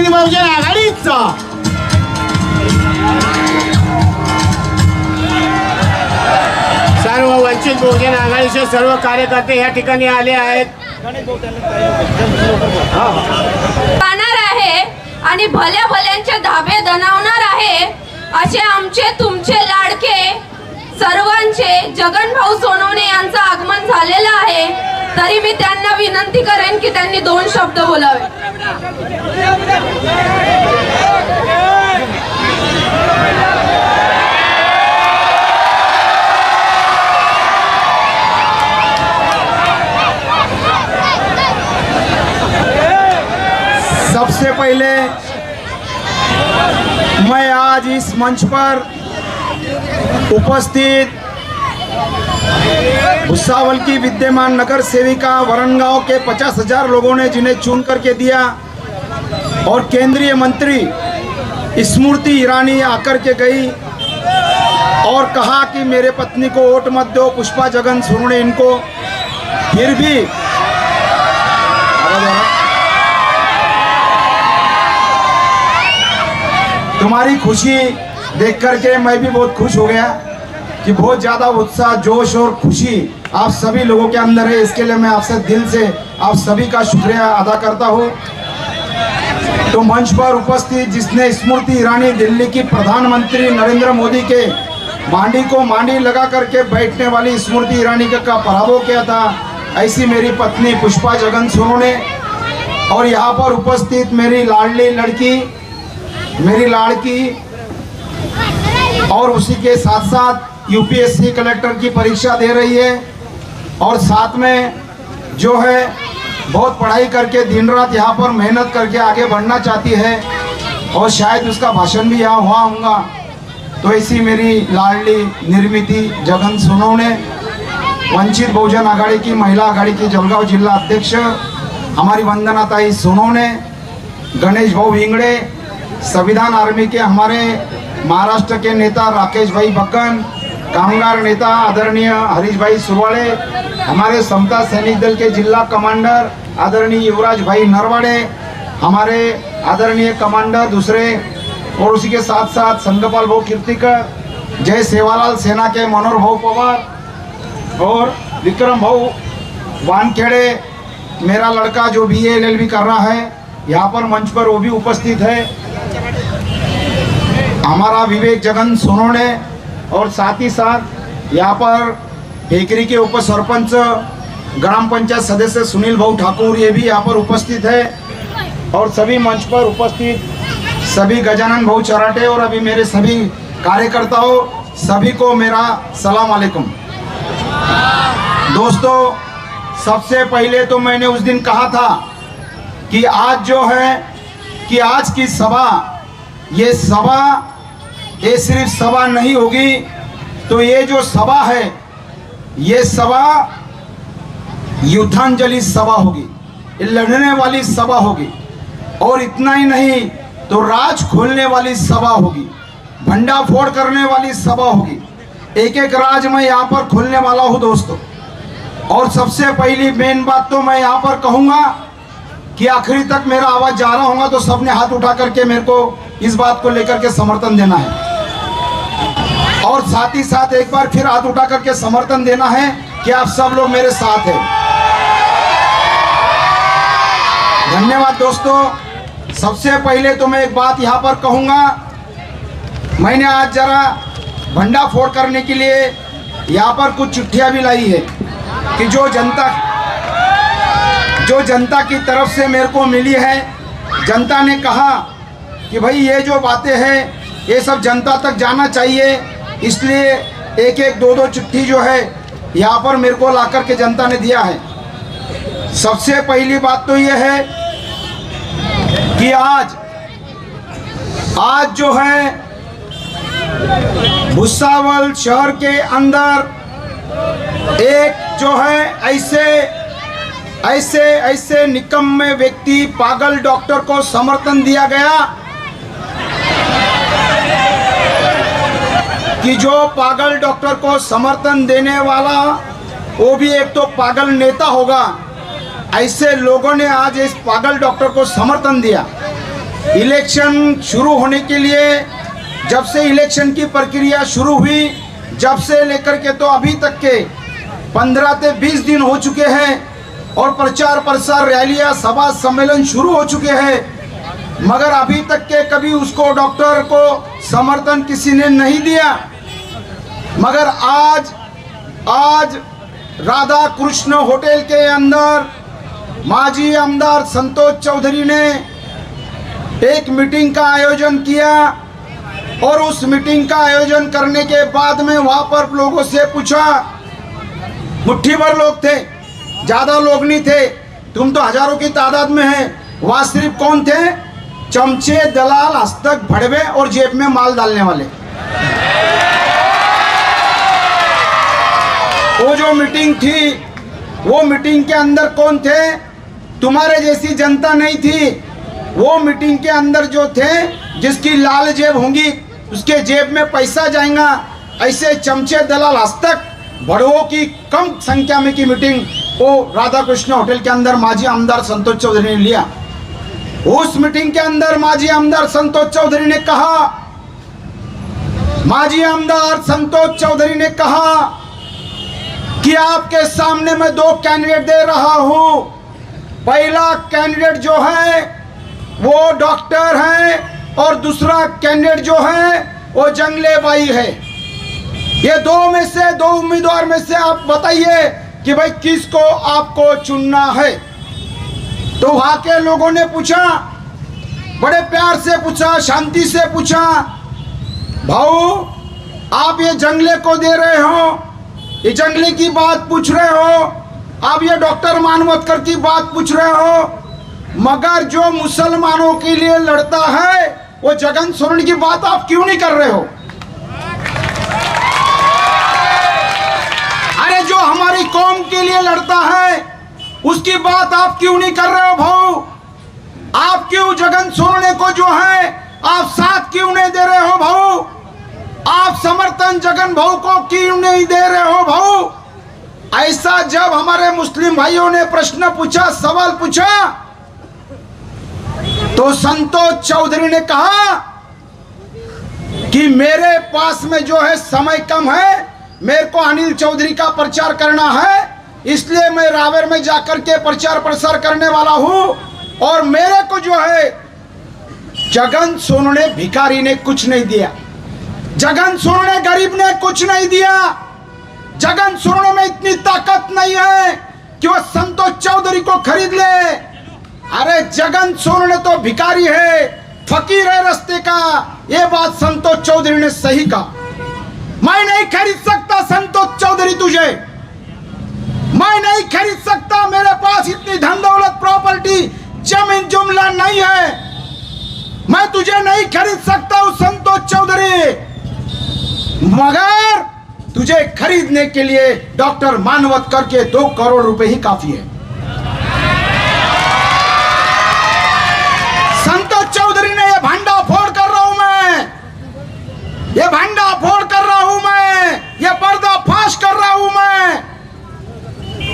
वंचित बहुजन आघाडीचा सर्व वंचित बहुजन आघाडीचे सर्व कार्यकर्ते या ठिकाणी आले आहेत आहे आणि भल्या भल्यांचे धाबे दणावणार आहे असे आमचे तुमचे लाडके सर्वांचे जगनभाऊ सोनवणे यांचं आगमन झालेलं आहे। तरी मी त्यांना विनंती करेन की त्यांनी 2 शब्द बोलावे। सबसे पहले मैं आज इस मंच पर उपस्थित भुसावल की विद्यमान नगर सेविका वरणगांव के 50,000 लोगों ने जिन्हें चुन करके दिया और केंद्रीय मंत्री स्मृति ईरानी आकर के गई और कहा कि मेरे पत्नी को वोट मत दो, पुष्पा जगन सोनवणे इनको, फिर भी तुम्हारी खुशी देख करके मैं भी बहुत खुश हो गया कि बहुत ज़्यादा उत्साह, जोश और खुशी आप सभी लोगों के अंदर है। इसके लिए मैं आपसे दिल से आप सभी का शुक्रिया अदा करता हूँ। तो मंच पर उपस्थित जिसने स्मृति ईरानी दिल्ली की प्रधानमंत्री नरेंद्र मोदी के मांडी को मांडी लगा करके बैठने वाली स्मृति ईरानी का पराभव किया था, ऐसी मेरी पत्नी पुष्पा जगन सोनवणे और यहाँ पर उपस्थित मेरी लाडली लड़की, मेरी लाड़की और उसी के साथ साथ यूपीएससी कलेक्टर की परीक्षा दे रही है और साथ में जो है बहुत पढ़ाई करके दिन रात यहाँ पर मेहनत करके आगे बढ़ना चाहती है और शायद उसका भाषण भी यहाँ हुआ होगा। तो ऐसी मेरी लाडली निर्मिति जगन सोनवणे, वंचित बहुजन आघाड़ी की महिला आघाड़ी की जलगांव जिला अध्यक्ष, हमारी वंदनाताई सोनवणे, गणेश भाऊ विंगड़े, संविधान आर्मी के हमारे महाराष्ट्र के नेता राकेश भाई बक्कन, कामगार नेता आदरणीय हरीश भाई सुरवाड़े, हमारे समता सैनिक दल के जिला कमांडर आदरणीय युवराज भाई नरवाड़े, हमारे आदरणीय कमांडर दूसरे और उसी के साथ साथ संगपाल भाऊ कीर्तिकर, जय सेवालाल सेना के मनोहर भाऊ पवार और विक्रम भाऊ वानखेड़े, मेरा लड़का जो BA LLB कर रहा है यहाँ पर मंच पर वो भी उपस्थित है, हमारा विवेक जगन सोनवणे और साथ ही साथ यहाँ पर टेकरी के उप सरपंच ग्राम पंचायत सदस्य सुनील भाऊ ठाकुर ये भी यहाँ पर उपस्थित है और सभी मंच पर उपस्थित सभी गजानन भाऊ चराटे और अभी मेरे सभी कार्यकर्ताओं सभी को मेरा सलाम अलैकुम। दोस्तों, सबसे पहले तो मैंने उस दिन कहा था कि आज जो है कि आज की सभा ये सिर्फ सभा नहीं होगी, तो ये जो सभा है ये सभा युद्धांजलि सभा होगी, ये लड़ने वाली सभा होगी और इतना ही नहीं तो राज खोलने वाली सभा होगी, भंडाफोड़ करने वाली सभा होगी। एक एक राज मैं यहाँ पर खोलने वाला हूँ दोस्तों। और सबसे पहली मेन बात तो मैं यहाँ पर कहूँगा कि आखिरी तक मेरा आवाज जा रहा होगा तो सबने हाथ उठा करके मेरे को इस बात को लेकर के समर्थन देना है और साथ ही साथ एक बार फिर हाथ उठा करके समर्थन देना है कि आप सब लोग मेरे साथ हैं। धन्यवाद दोस्तों। सबसे पहले तो मैं एक बात यहाँ पर कहूँगा, मैंने आज जरा भंडाफोड़ करने के लिए यहाँ पर कुछ चिट्ठियाँ भी लाई है कि जो जनता की तरफ से मेरे को मिली है। जनता ने कहा कि भाई ये जो बातें हैं ये सब जनता तक जाना चाहिए, इसलिए एक एक दो चिट्ठी जो है यहाँ पर मेरे को ला कर के जनता ने दिया है। सबसे पहली बात तो ये है कि आज जो है भुसावल शहर के अंदर एक जो है ऐसे निकम्मे व्यक्ति पागल डॉक्टर को समर्थन दिया गया कि जो पागल डॉक्टर को समर्थन देने वाला वो भी एक तो पागल नेता होगा। ऐसे लोगों ने आज इस पागल डॉक्टर को समर्थन दिया इलेक्शन शुरू होने के लिए जब से इलेक्शन की प्रक्रिया शुरू हुई, जब से लेकर के तो अभी तक के 15 से 20 दिन हो चुके हैं और प्रचार प्रसार रैलियां सभा सम्मेलन शुरू हो चुके हैं, मगर अभी तक के कभी उसको डॉक्टर को समर्थन किसी ने नहीं दिया। मगर आज राधा कृष्ण होटल के अंदर माजी आमदार संतोष चौधरी ने एक मीटिंग का आयोजन किया और उस मीटिंग का आयोजन करने के बाद में वहां पर लोगों से पूछा, मुट्ठी भर लोग थे, ज्यादा लोग नहीं थे, तुम तो हजारों की तादाद में हैं, वहां सिर्फ कौन थे? चमचे, दलाल, हस्तक, भड़वे और जेब में माल डालने वाले। वो जो मीटिंग थी, वो मीटिंग के अंदर कौन थे? तुम्हारे जैसी जनता नहीं थी। वो मीटिंग के अंदर जो थे, जिसकी लाल जेब होंगी उसके जेब में पैसा जाएगा, ऐसे चमचे, दलाल, हस्तक, भड़वों की कम संख्या में की मीटिंग वो राधा कृष्ण होटल के अंदर माजी आमदार संतोष चौधरी ने लिया। उस मीटिंग के अंदर माजी आमदार संतोष चौधरी ने कहा कि आपके सामने मैं 2 कैंडिडेट दे रहा हूं। पहला कैंडिडेट जो है वो डॉक्टर है और दूसरा कैंडिडेट जो है वो जंगले बाई है। ये 2 में से 2 उम्मीदवार में से आप बताइए कि भाई किसको आपको चुनना है। तो वहां के लोगों ने पूछा, बड़े प्यार से पूछा, शांति से पूछा, भाऊ आप ये जंगले को दे रहे हो, ये जंगले की बात पूछ रहे हो, आप ये डॉक्टर मानवतकर की बात पूछ रहे हो, मगर जो मुसलमानों के लिए लड़ता है वो जगन सोरेन की बात आप क्यों नहीं कर रहे हो? अरे जो हमारी कौम के लिए लड़ता है उसकी बात आप क्यों नहीं कर रहे हो भाऊ? आप क्यों जगन सोरेन को जो है आप साथ क्यों नहीं दे रहे हो भाऊ? आप समर्थन जगन भाऊ को क्यों नहीं दे रहे हो भाऊ? ऐसा जब हमारे मुस्लिम भाइयों ने प्रश्न पूछा, सवाल पूछा, तो संतोष चौधरी ने कहा कि मेरे पास में जो है समय कम है, मेरे को अनिल चौधरी का प्रचार करना है, इसलिए मैं रावेर में जाकर के प्रचार प्रसार करने वाला हूं। और मेरे को जो है जगन सोरेन भिखारी ने कुछ नहीं दिया, जगन सोरेन गरीब ने कुछ नहीं दिया, जगन सोरेन में इतनी ताकत नहीं है कि वह संतोष चौधरी को खरीद ले। अरे जगन सोरेन तो भिखारी है, फकीर है रास्ते का, ये बात संतोष चौधरी ने सही कहा। मैं नहीं खरीद सकता संतोष चौधरी तुझे, मैं नहीं खरीद सकता, मेरे पास इतनी धन दौलत प्रॉपर्टी जमीन जुमला नहीं है, मैं तुझे नहीं खरीद सकता हूं संतोष चौधरी, मगर तुझे खरीदने के लिए डॉक्टर मानवतकर के 2 करोड़ रुपए ही काफी है। संतोष चौधरी ने ये भंडा फोड़ कर रहा हूं मैं, ये भंडा फोड़ कर रहा हूं मैं, ये पर्दाफाश कर रहा हूं मैं।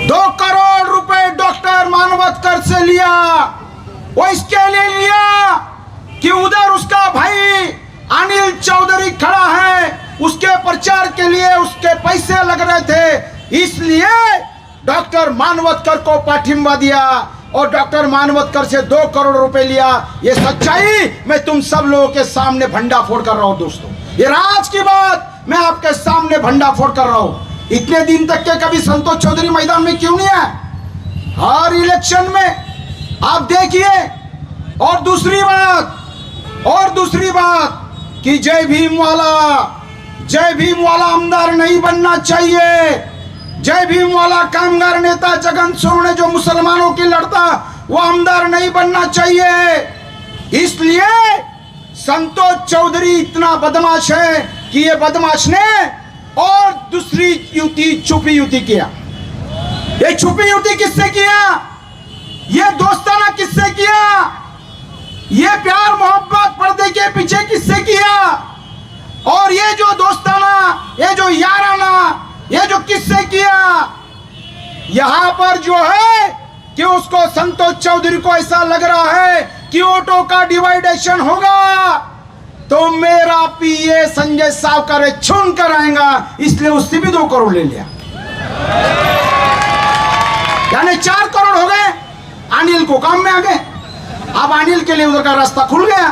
2 करोड़ रुपए डॉक्टर मानवतकर से लिया, वो इसके लिए लिया कि उधर उसका भाई अनिल चौधरी खड़ा है, उसके प्रचार के लिए उसके पैसे लग रहे थे, इसलिए डॉक्टर मानवतकर को पाठिंबा दिया और डॉक्टर मानवतकर से 2 करोड़ रुपए लिया। ये सच्चाई मैं तुम सब लोगों के सामने भंडा फोड़ कर रहा हूं दोस्तों, ये राज की बात मैं आपके सामने भंडा फोड़ कर रहा हूं। इतने दिन तक के कभी संतोष चौधरी मैदान में क्यों नहीं है? हर इलेक्शन में आप देखिए। और दूसरी बात कि जय भीम वाला आमदार नहीं बनना चाहिए, जय भीम वाला कामगार नेता जगन सोरेन जो मुसलमानों की लड़ता वो आमदार नहीं बनना चाहिए। इसलिए संतोष चौधरी इतना बदमाश है कि ये बदमाश ने और दूसरी युति छुपी युति किया। ये छुपी युति किससे किया? ये दोस्ताना किससे किया? ये प्यार मोहब्बत पर्दे के पीछे किससे किया? और ये जो दोस्ताना, ये जो याराना, ये जो किससे किया? यहाँ पर जो है कि उसको संतोष चौधरी को ऐसा लग रहा है कि वोटों का डिवाइडेशन होगा तो मेरा पीए संजय सावकर चुन कर आएगा, इसलिए उससे भी 2 करोड़ ले लिया, यानी 4 करोड़ हो गए। अनिल को काम में आ गए, अब अनिल के लिए उधर का रास्ता खुल गया।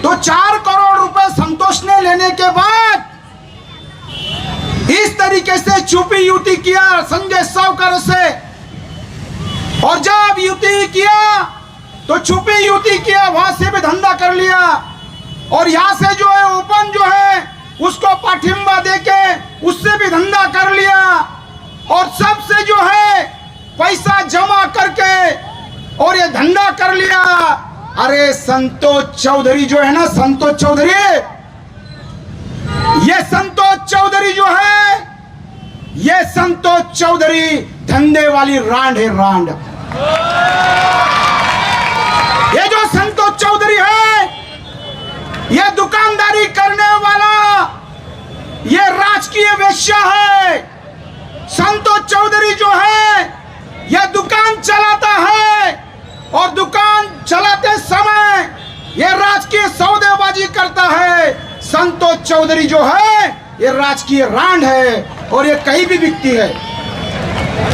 तो 4 करोड़ रुपए संतोष ने लेने के बाद इस तरीके से छुपी युति किया संजय सावकर से, और जब युति किया तो छुपी युति किया, वहां से भी धंधा कर लिया, और यहां से जो है ओपन जो है उसको पाठिंबा देके उससे भी धंधा कर लिया, और सबसे जो है पैसा जमा करके और ये धंधा कर लिया। अरे संतोष चौधरी जो है ना, संतोष चौधरी, ये संतोष चौधरी जो है, ये संतोष चौधरी धंधे वाली रांड है, रांड। ये जो संतोष चौधरी है, ये दुकानदारी करने वाला, ये राजकीय वेश्या है। संतोष चौधरी जो है, ये दुकान चलाता है, और दुकान चलाते समय ये राजकीय सौदेबाजी करता है। संतोष चौधरी जो है, ये राजकीय रांड है, और ये कहीं भी बिकती है।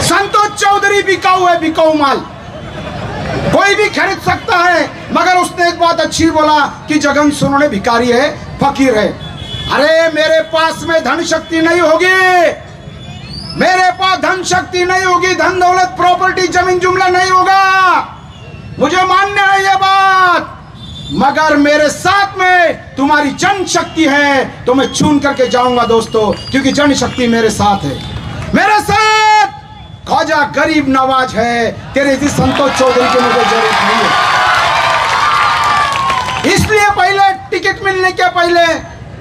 संतोष चौधरी बिकाऊ है, बिकाऊ माल, कोई भी खरीद सकता है। मगर उसने एक बात अच्छी बोला कि जगन सोनवणे भिखारी है, फकीर है। अरे मेरे पास में धन शक्ति नहीं होगी, मेरे पास धन शक्ति नहीं होगी, धन दौलत प्रॉपर्टी जमीन जुमला नहीं होगा, मुझे मान्य है ये बात, मगर मेरे साथ में तुम्हारी जनशक्ति है तो मैं चुन करके जाऊंगा दोस्तों, क्योंकि जनशक्ति मेरे साथ है, मेरे साथ ख्वाजा गरीब नवाज है। तेरे इसी संतोष चौधरी की मुझे जरूरत नहीं है। इसलिए पहले टिकट मिलने के पहले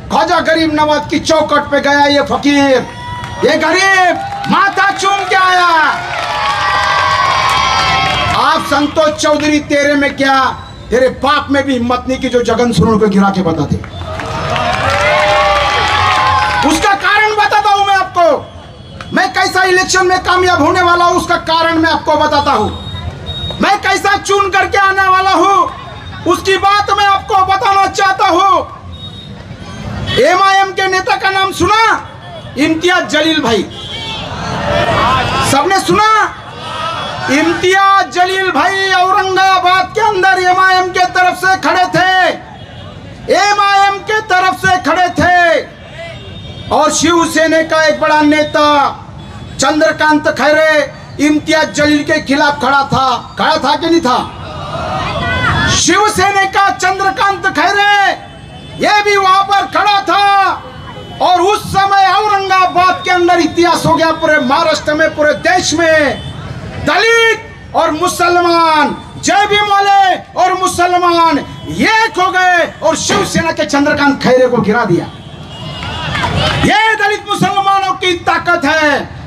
ख्वाजा गरीब नवाज की चौखट पे गया ये फकीर, ये गरीब माथा चूम के आया। आप संतोष चौधरी, तेरे में क्या, तेरे बाप में भी हिम्मत नहीं कि जो जगन सोनवणे को गिरा के बताते। उसका कारण बताता हूं मैं आपको, मैं कैसा इलेक्शन में कामयाब होने वाला हूं, उसका कारण मैं आपको बताता हूं। मैं कैसा चुन करके आने वाला हूं, उसकी बात मैं आपको बताना चाहता हूं। एमआईएम के नेता का नाम सुना? इम्तियाज जलील भाई, सबने सुना? इम्तियाज जलील भाई औरंगाबाद के अंदर एमआईएम के तरफ से खड़े थे, एमआईएम के तरफ से खड़े थे, और शिवसेना का एक बड़ा नेता चंद्रकांत खैरे इम्तियाज जलील के खिलाफ खड़ा था कि नहीं था? शिवसेना का चंद्रकांत खैरे ये भी वहां पर खड़ा था, और उस समय औरंगाबाद के अंदर इतिहास हो गया, पूरे महाराष्ट्र में, पूरे देश में दलित और मुसलमान, जय भीम वाले और मुसलमान एक हो गए और शिवसेना के चंद्रकांत खैरे को गिरा दिया। ये दलित मुसलमानों की ताकत है।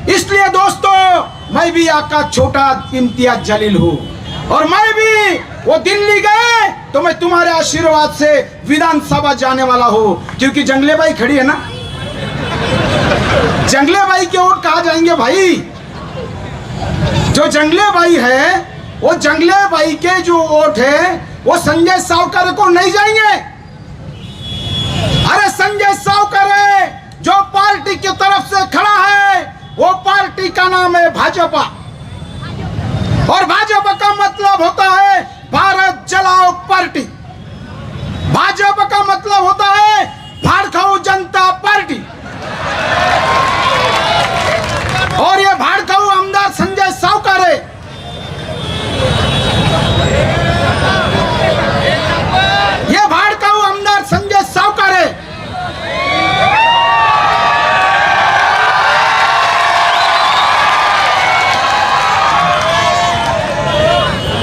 इसलिए दोस्तों, मैं भी आपका छोटा इम्तियाज जलील हूं, और मैं भी वो दिल्ली गए तो मैं तुम्हारे आशीर्वाद से विधानसभा जाने वाला हूं, क्योंकि जंगले भाई खड़ी है ना, जंगले भाई के वोट कहां जाएंगे भाई? जो जंगले भाई है, वो जंगले भाई के जो वोट है वो संजय सावकर को नहीं जाएंगे। अरे संजय सावकर है जो पार्टी की तरफ से खड़ा है, वो पार्टी का नाम है भाजपा, और भाजपा का मतलब होता है भारत जलाओ पार्टी, भाजपा का मतलब होता है भाड़खाऊ जनता पार्टी, और ये भाड़खाऊ आमदार संजय सावकर है। ये भाड़खाऊ आमदार संजय सावकर है।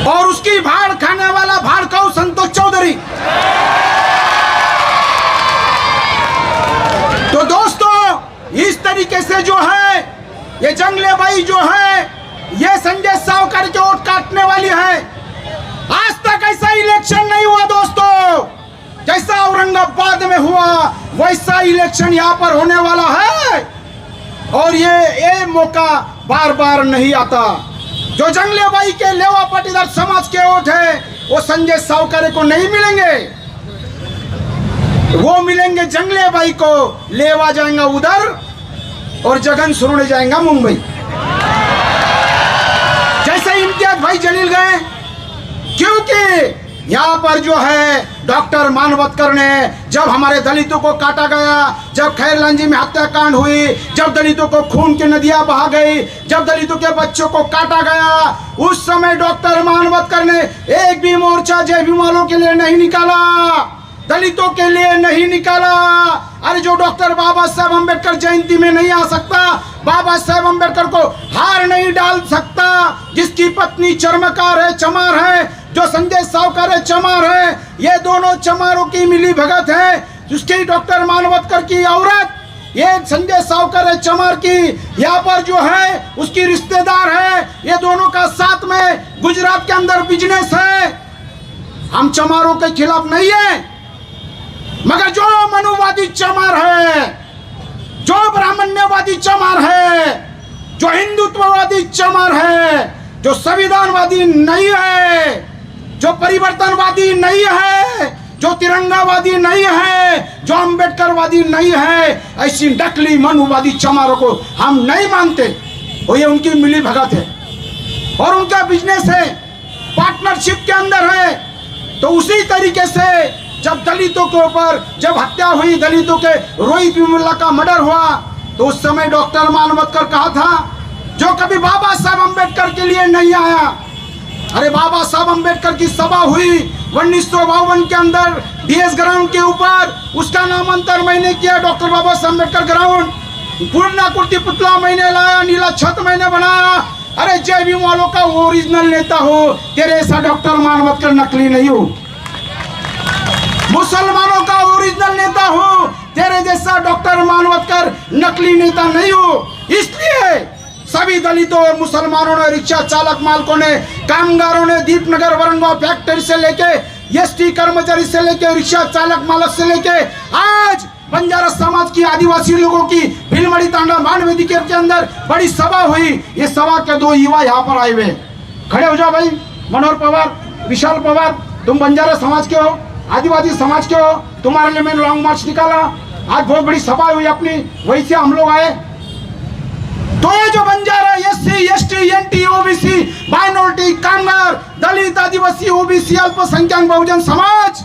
और उसकी भाड़ खाने वाला भाड़खाऊ संतोष चौधरी। तो दोस्तों, इस तरीके से जो है ये जंगले भाई जो है, ये संजय सावकर के वोट काटने वाली है। आज तक ऐसा इलेक्शन नहीं हुआ दोस्तों, जैसा औरंगाबाद में हुआ वैसा इलेक्शन यहाँ पर होने वाला है, और ये मौका बार बार नहीं आता। जो जंगले भाई के लेवा पाटीदार समाज के वोट है, वो संजय सावकारे को नहीं मिलेंगे, वो मिलेंगे जंगले भाई को। लेवा जाएगा उधर और जगन सोनवणे जाएगा मुंबई। जैसे इम्तियाज भाई जलील गए, क्योंकि यहाँ पर जो है डॉक्टर मानवतकर ने, जब हमारे दलितों को काटा गया, जब खैरलांजी में हत्याकांड हुई, जब दलितों को खून की नदियां बहा गई, जब दलितों के बच्चों को काटा गया, उस समय डॉक्टर मानवतकर ने एक भी मोर्चा जय भीम वालों के लिए नहीं निकाला, दलितों के लिए नहीं निकाला। अरे जो डॉक्टर बाबा साहब अम्बेडकर जयंती में नहीं आ सकता, बाबा साहब अम्बेडकर को हार नहीं डाल सकता, जिसकी पत्नी चर्मकार है, चमार है, जो संजय सावकार है, चमार है, ये दोनों चमारों की मिली भगत है। उसकी डॉक्टर मानवतकर की औरत, ये संजय सावकार है, चमार की, यहाँ पर जो है उसकी रिश्तेदार है, ये दोनों का साथ में गुजरात के अंदर बिजनेस है। हम चमारों के खिलाफ नहीं है, मगर जो मनुवादी चमार है, जो ब्राह्मण्यवादी चमार है, जो हिंदुत्ववादी चमार है, जो संविधानवादी नहीं है, जो परिवर्तनवादी नहीं है, जो तिरंगावादी नहीं है, जो अम्बेडकरवादी नहीं है, ऐसी नकली मनुवादी चमारों को हम नहीं मानते। और ये उनकी मिली भगत है और उनका बिजनेस है, पार्टनरशिप के अंदर है। तो उसी तरीके से जब दलितों के ऊपर जब हत्या हुई, दलितों के रोहित विमुल्ला का मर्डर हुआ, तो उस समय डॉक्टर मानवतकर कहा था, जो कभी बाबा साहब अम्बेडकर के लिए नहीं आया। अरे बाबा साहब अम्बेडकर की सभा हुई 1952 के अंदर डीएस ग्राउंड के ऊपर, उसका नामांतरण मैंने किया डॉक्टर बाबा साहब अम्बेडकर ग्राउंड। पूर्णा कुर्ती पुतला मैंने लाया, नीला छत मैंने बनाया। अरे जय भीम वालों का ओरिजिनल नेता हो, तेरे ऐसा डॉक्टर मानवतकर नकली नहीं हो। मुसलमानों का ओरिजिनल नेता हो, तेरे जैसा डॉक्टर मानवतकर नकली नेता नहीं हो। इसलिए सभी दलितों और मुसलमानों ने, रिक्शा चालक मालकों ने, कामगारों ने, दीपनगर वरंगवा फैक्ट्री से लेके, एसटी कर्मचारी से लेके, रिक्शा चालक मालक से लेके, आज बंजारा समाज की, आदिवासी लोगों की भीलमड़ी तांडा मानवेदी के अंदर बड़ी सभा हुई। ये सभा के दो युवा यहाँ पर आए हुए, खड़े हो जाओ भाई। मनोहर पवार, विशाल पवार, तुम बंजारा समाज के हो, आदिवासी समाज के हो, तुम्हारे लिए मैंने लॉन्ग मार्च निकाला। आज बहुत बड़ी सभा हुई अपनी, वहीं से हम लोग आए। तो ये जो Banjara, SC, ST, NT, OBC, minority, कामगार, दलित, आदिवासी, ओबीसी, अल्पसंख्यक बहुजन समाज,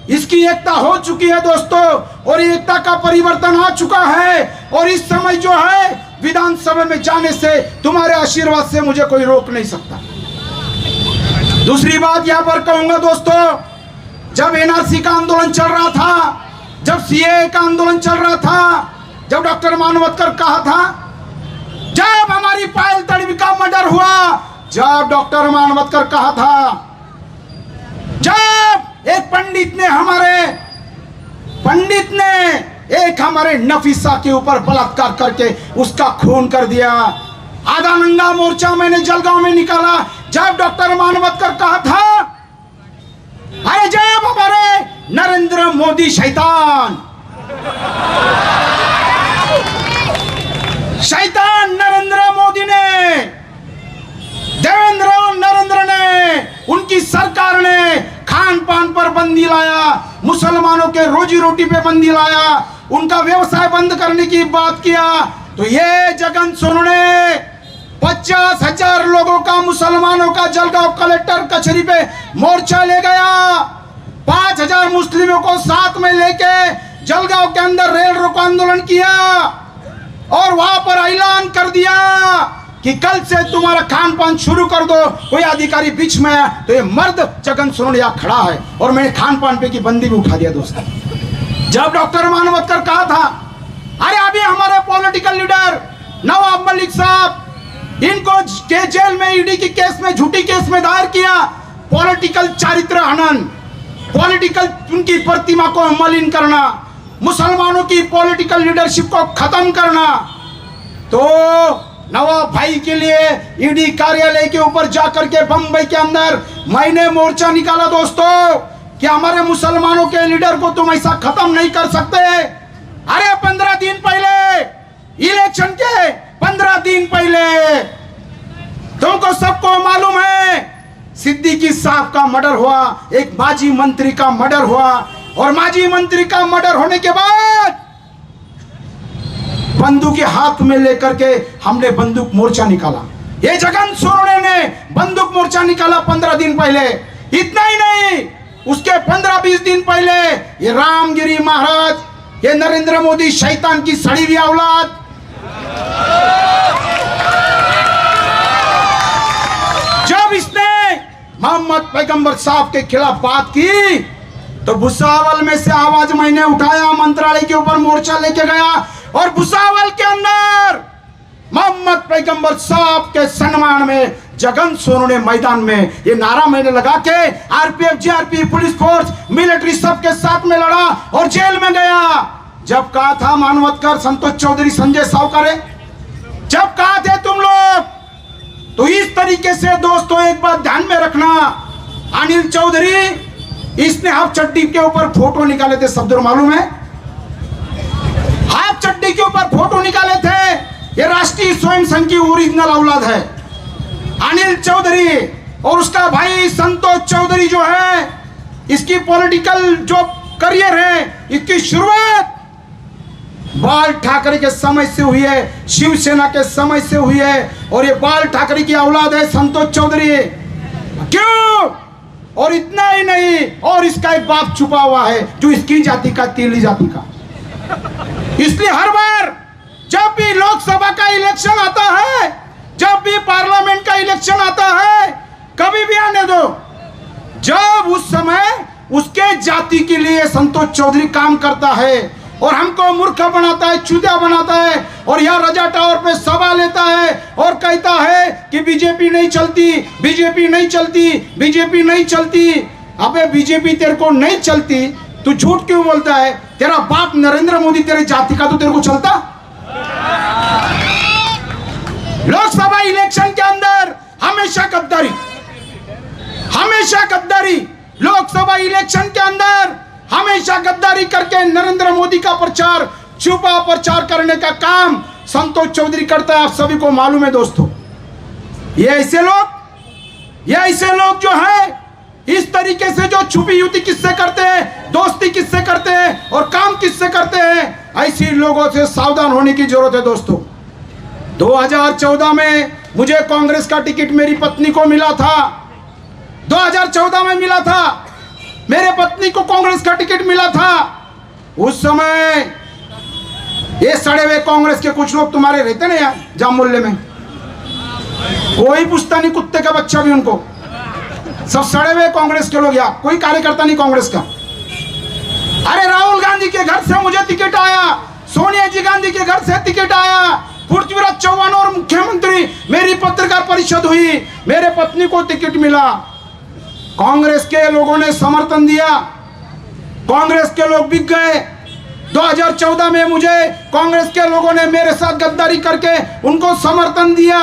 इसकी एकता हो चुकी है दोस्तों, और एकता का परिवर्तन आ चुका है। और इस समय जो है विधानसभा में जाने से, तुम्हारे आशीर्वाद से मुझे कोई रोक नहीं सकता। दूसरी बात यहाँ पर कहूंगा दोस्तों, जब एनआरसी का आंदोलन चल रहा था, जब सीए का आंदोलन चल रहा था, जब डॉक्टर मानवतकर कहा था, जब हमारी पायल तड़वी का मर्डर हुआ, जब डॉक्टर मानवतकर कहा था, जब एक पंडित ने एक हमारे नफीसा के ऊपर बलात्कार करके उसका खून कर दिया, आधा नंगा मोर्चा मैंने जलगांव में निकाला। जब डॉक्टर मानवतकर कहा था, अरे जब हमारे नरेंद्र मोदी शैतान नरेंद्र मोदी ने, देवेंद्र नरेंद्र ने, उनकी सरकार ने खान पान पर बंदी लाया, मुसलमानों के रोजी रोटी पे बंदी लाया, उनका व्यवसाय बंद करने की बात किया, तो ये जगन सोनवणे 50,000 लोगों का, मुसलमानों का जलगांव कलेक्टर कचहरी पे मोर्चा ले गया। 5,000 मुस्लिमों को साथ में लेके जलगांव के अंदर रेल रोको आंदोलन किया और वहां पर ऐलान कर दिया कि कल से तुम्हारा खान पान शुरू कर दो। कोई अधिकारी बीच में आया तो ये मर्द जगन सोनवणे यहाँ खड़ा है और मैंने खान पान पे की बंदी भी उठा दिया दोस्तों। जब डॉक्टर मानवतकर कहा था, अरे अभी हमारे पॉलिटिकल लीडर नवाब मलिक साहब, इनको के जेल में ईडी की केस में, झूठी केस में दायर किया, पॉलिटिकल चारित्र हनन, पॉलिटिकल उनकी प्रतिमा को मलिन करना, मुसलमानों की पॉलिटिकल लीडरशिप को खत्म करना। तो नवाब भाई के लिए ईडी कार्यालय के ऊपर जाकर के बंबई के अंदर मैंने मोर्चा निकाला दोस्तों कि हमारे मुसलमानों के लीडर को तुम ऐसा खत्म नहीं कर सकते। अरे 15 दिन पहले, इलेक्शन के 15 दिन पहले, तुमको सबको मालूम है सिद्दीकी साहब का मर्डर हुआ, एक माजी मंत्री का मर्डर हुआ, और माजी मंत्री का मर्डर होने के बाद बंदूक हाथ में लेकर के हमने बंदूक मोर्चा निकाला। ये जगन सोनवणे ने बंदूक मोर्चा निकाला 15 दिन पहले। इतना ही नहीं, उसके 15-20 दिन पहले ये रामगिरी महाराज, ये नरेंद्र मोदी शैतान की सड़ी हुई औलाद, जब इसने मोहम्मद पैगंबर साहब के खिलाफ बात की तो भुसावल में से आवाज मैंने उठाया, मंत्रालय के ऊपर मोर्चा लेके गया और भुसावल के अंदर मोहम्मद पैगंबर साहब के सम्मान में जगन सोनवणे मैदान में ये नारा मैंने लगा के RPF, GRP, police force, military सबके साथ में लड़ा और जेल में गया। जब कहा था मानवतकर, संतोष चौधरी, संजय सावकारे, जब कहा थे तुम लोग, तो इस तरीके से दोस्तों एक बात ध्यान में रखना, अनिल चौधरी इसने हाफ चड्डी के ऊपर फोटो निकाले थे, शब्द मालूम है, हाफ चड्डी के ऊपर फोटो निकाले थे। ये राष्ट्रीय स्वयं संघ की ओरिजिनल औलाद है अनिल चौधरी, और उसका भाई संतोष चौधरी जो है, इसकी पॉलिटिकल जो करियर है, इसकी शुरुआत बाल ठाकरे के समय से हुई है, शिवसेना के समय से हुई है, और ये बाल ठाकरे की औलाद है संतोष चौधरी। क्यों? और इतना ही नहीं, और इसका एक बाप छुपा हुआ है जो इसकी जाति का, तेली जाति का। इसलिए हर बार जब भी लोकसभा का इलेक्शन आता है, जब भी पार्लियामेंट का इलेक्शन आता है, कभी भी आने दो, जब उस समय उसके जाति के लिए संतोष चौधरी काम करता है और हमको मूर्ख बनाता है, चूतिया बनाता है, और यह रजा टावर पे सभा लेता है और कहता है कि बीजेपी नहीं चलती, बीजेपी नहीं चलती, बीजेपी नहीं चलती। अबे बीजेपी तेरे को नहीं चलती, तू झूठ क्यों बोलता है? तेरा बाप नरेंद्र मोदी तेरे जाति का तो तेरे को चलता। लोकसभा इलेक्शन के अंदर हमेशा गद्दारी, हमेशा गद्दारी, लोकसभा इलेक्शन के अंदर हमेशा गद्दारी करके नरेंद्र मोदी का प्रचार, छुपा प्रचार करने का काम संतोष चौधरी करता है। आप सभी को मालूम है दोस्तों, ये ऐसे लोग जो है, इस तरीके से जो छुपी युति किससे करते हैं, दोस्ती किससे करते हैं और काम किससे करते हैं, ऐसे लोगों से सावधान होने की जरूरत है दोस्तों। 2014 में मुझे कांग्रेस का टिकट मेरी पत्नी को मिला था, 2014 में मिला था, मेरे पत्नी को कांग्रेस का टिकट मिला था। उस समय ये सड़े हुए कांग्रेस के कुछ लोग तुम्हारे रहते ना यार जामुल्ले में, कोई पूछता नहीं, कुत्ते का बच्चा भी उनको, सब सड़े हुए कांग्रेस के लोग, यार कोई कार्यकर्ता नहीं कांग्रेस का। अरे राहुल गांधी के घर से मुझे टिकट आया, सोनिया जी गांधी के घर से टिकट आया, पृथ्वीराज चौहान और मुख्यमंत्री, मेरी पत्रकार परिषद हुई, मेरे पत्नी को टिकट मिला। कांग्रेस के लोगों ने समर्थन दिया, कांग्रेस के लोग बिक गए। 2014 में मुझे कांग्रेस के लोगों ने मेरे साथ गद्दारी करके उनको समर्थन दिया।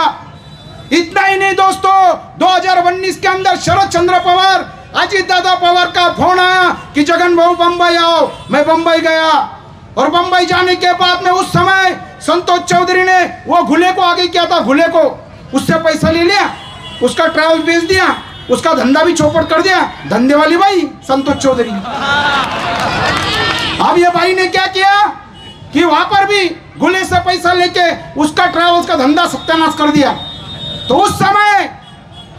इतना ही नहीं दोस्तों, 2019 के अंदर शरद चंद्र पवार, अजीत दादा पवार का फोन आया कि जगन भाऊ बंबई आओ। मैं बंबई गया, और बंबई जाने के बाद में उस समय संतोष चौधरी ने वो घुले को आगे किया था, घुले को उससे पैसा ले लिया, उसका ट्रैवल बेच दिया, उसका धंधा भी चौपट कर दिया। धंधे वाली भाई संतोष चौधरी। अब ये भाई ने क्या किया कि वहां पर भी घुले से पैसा लेके उसका ट्रैवल्स का धंधा सत्यानाश कर दिया। तो उस समय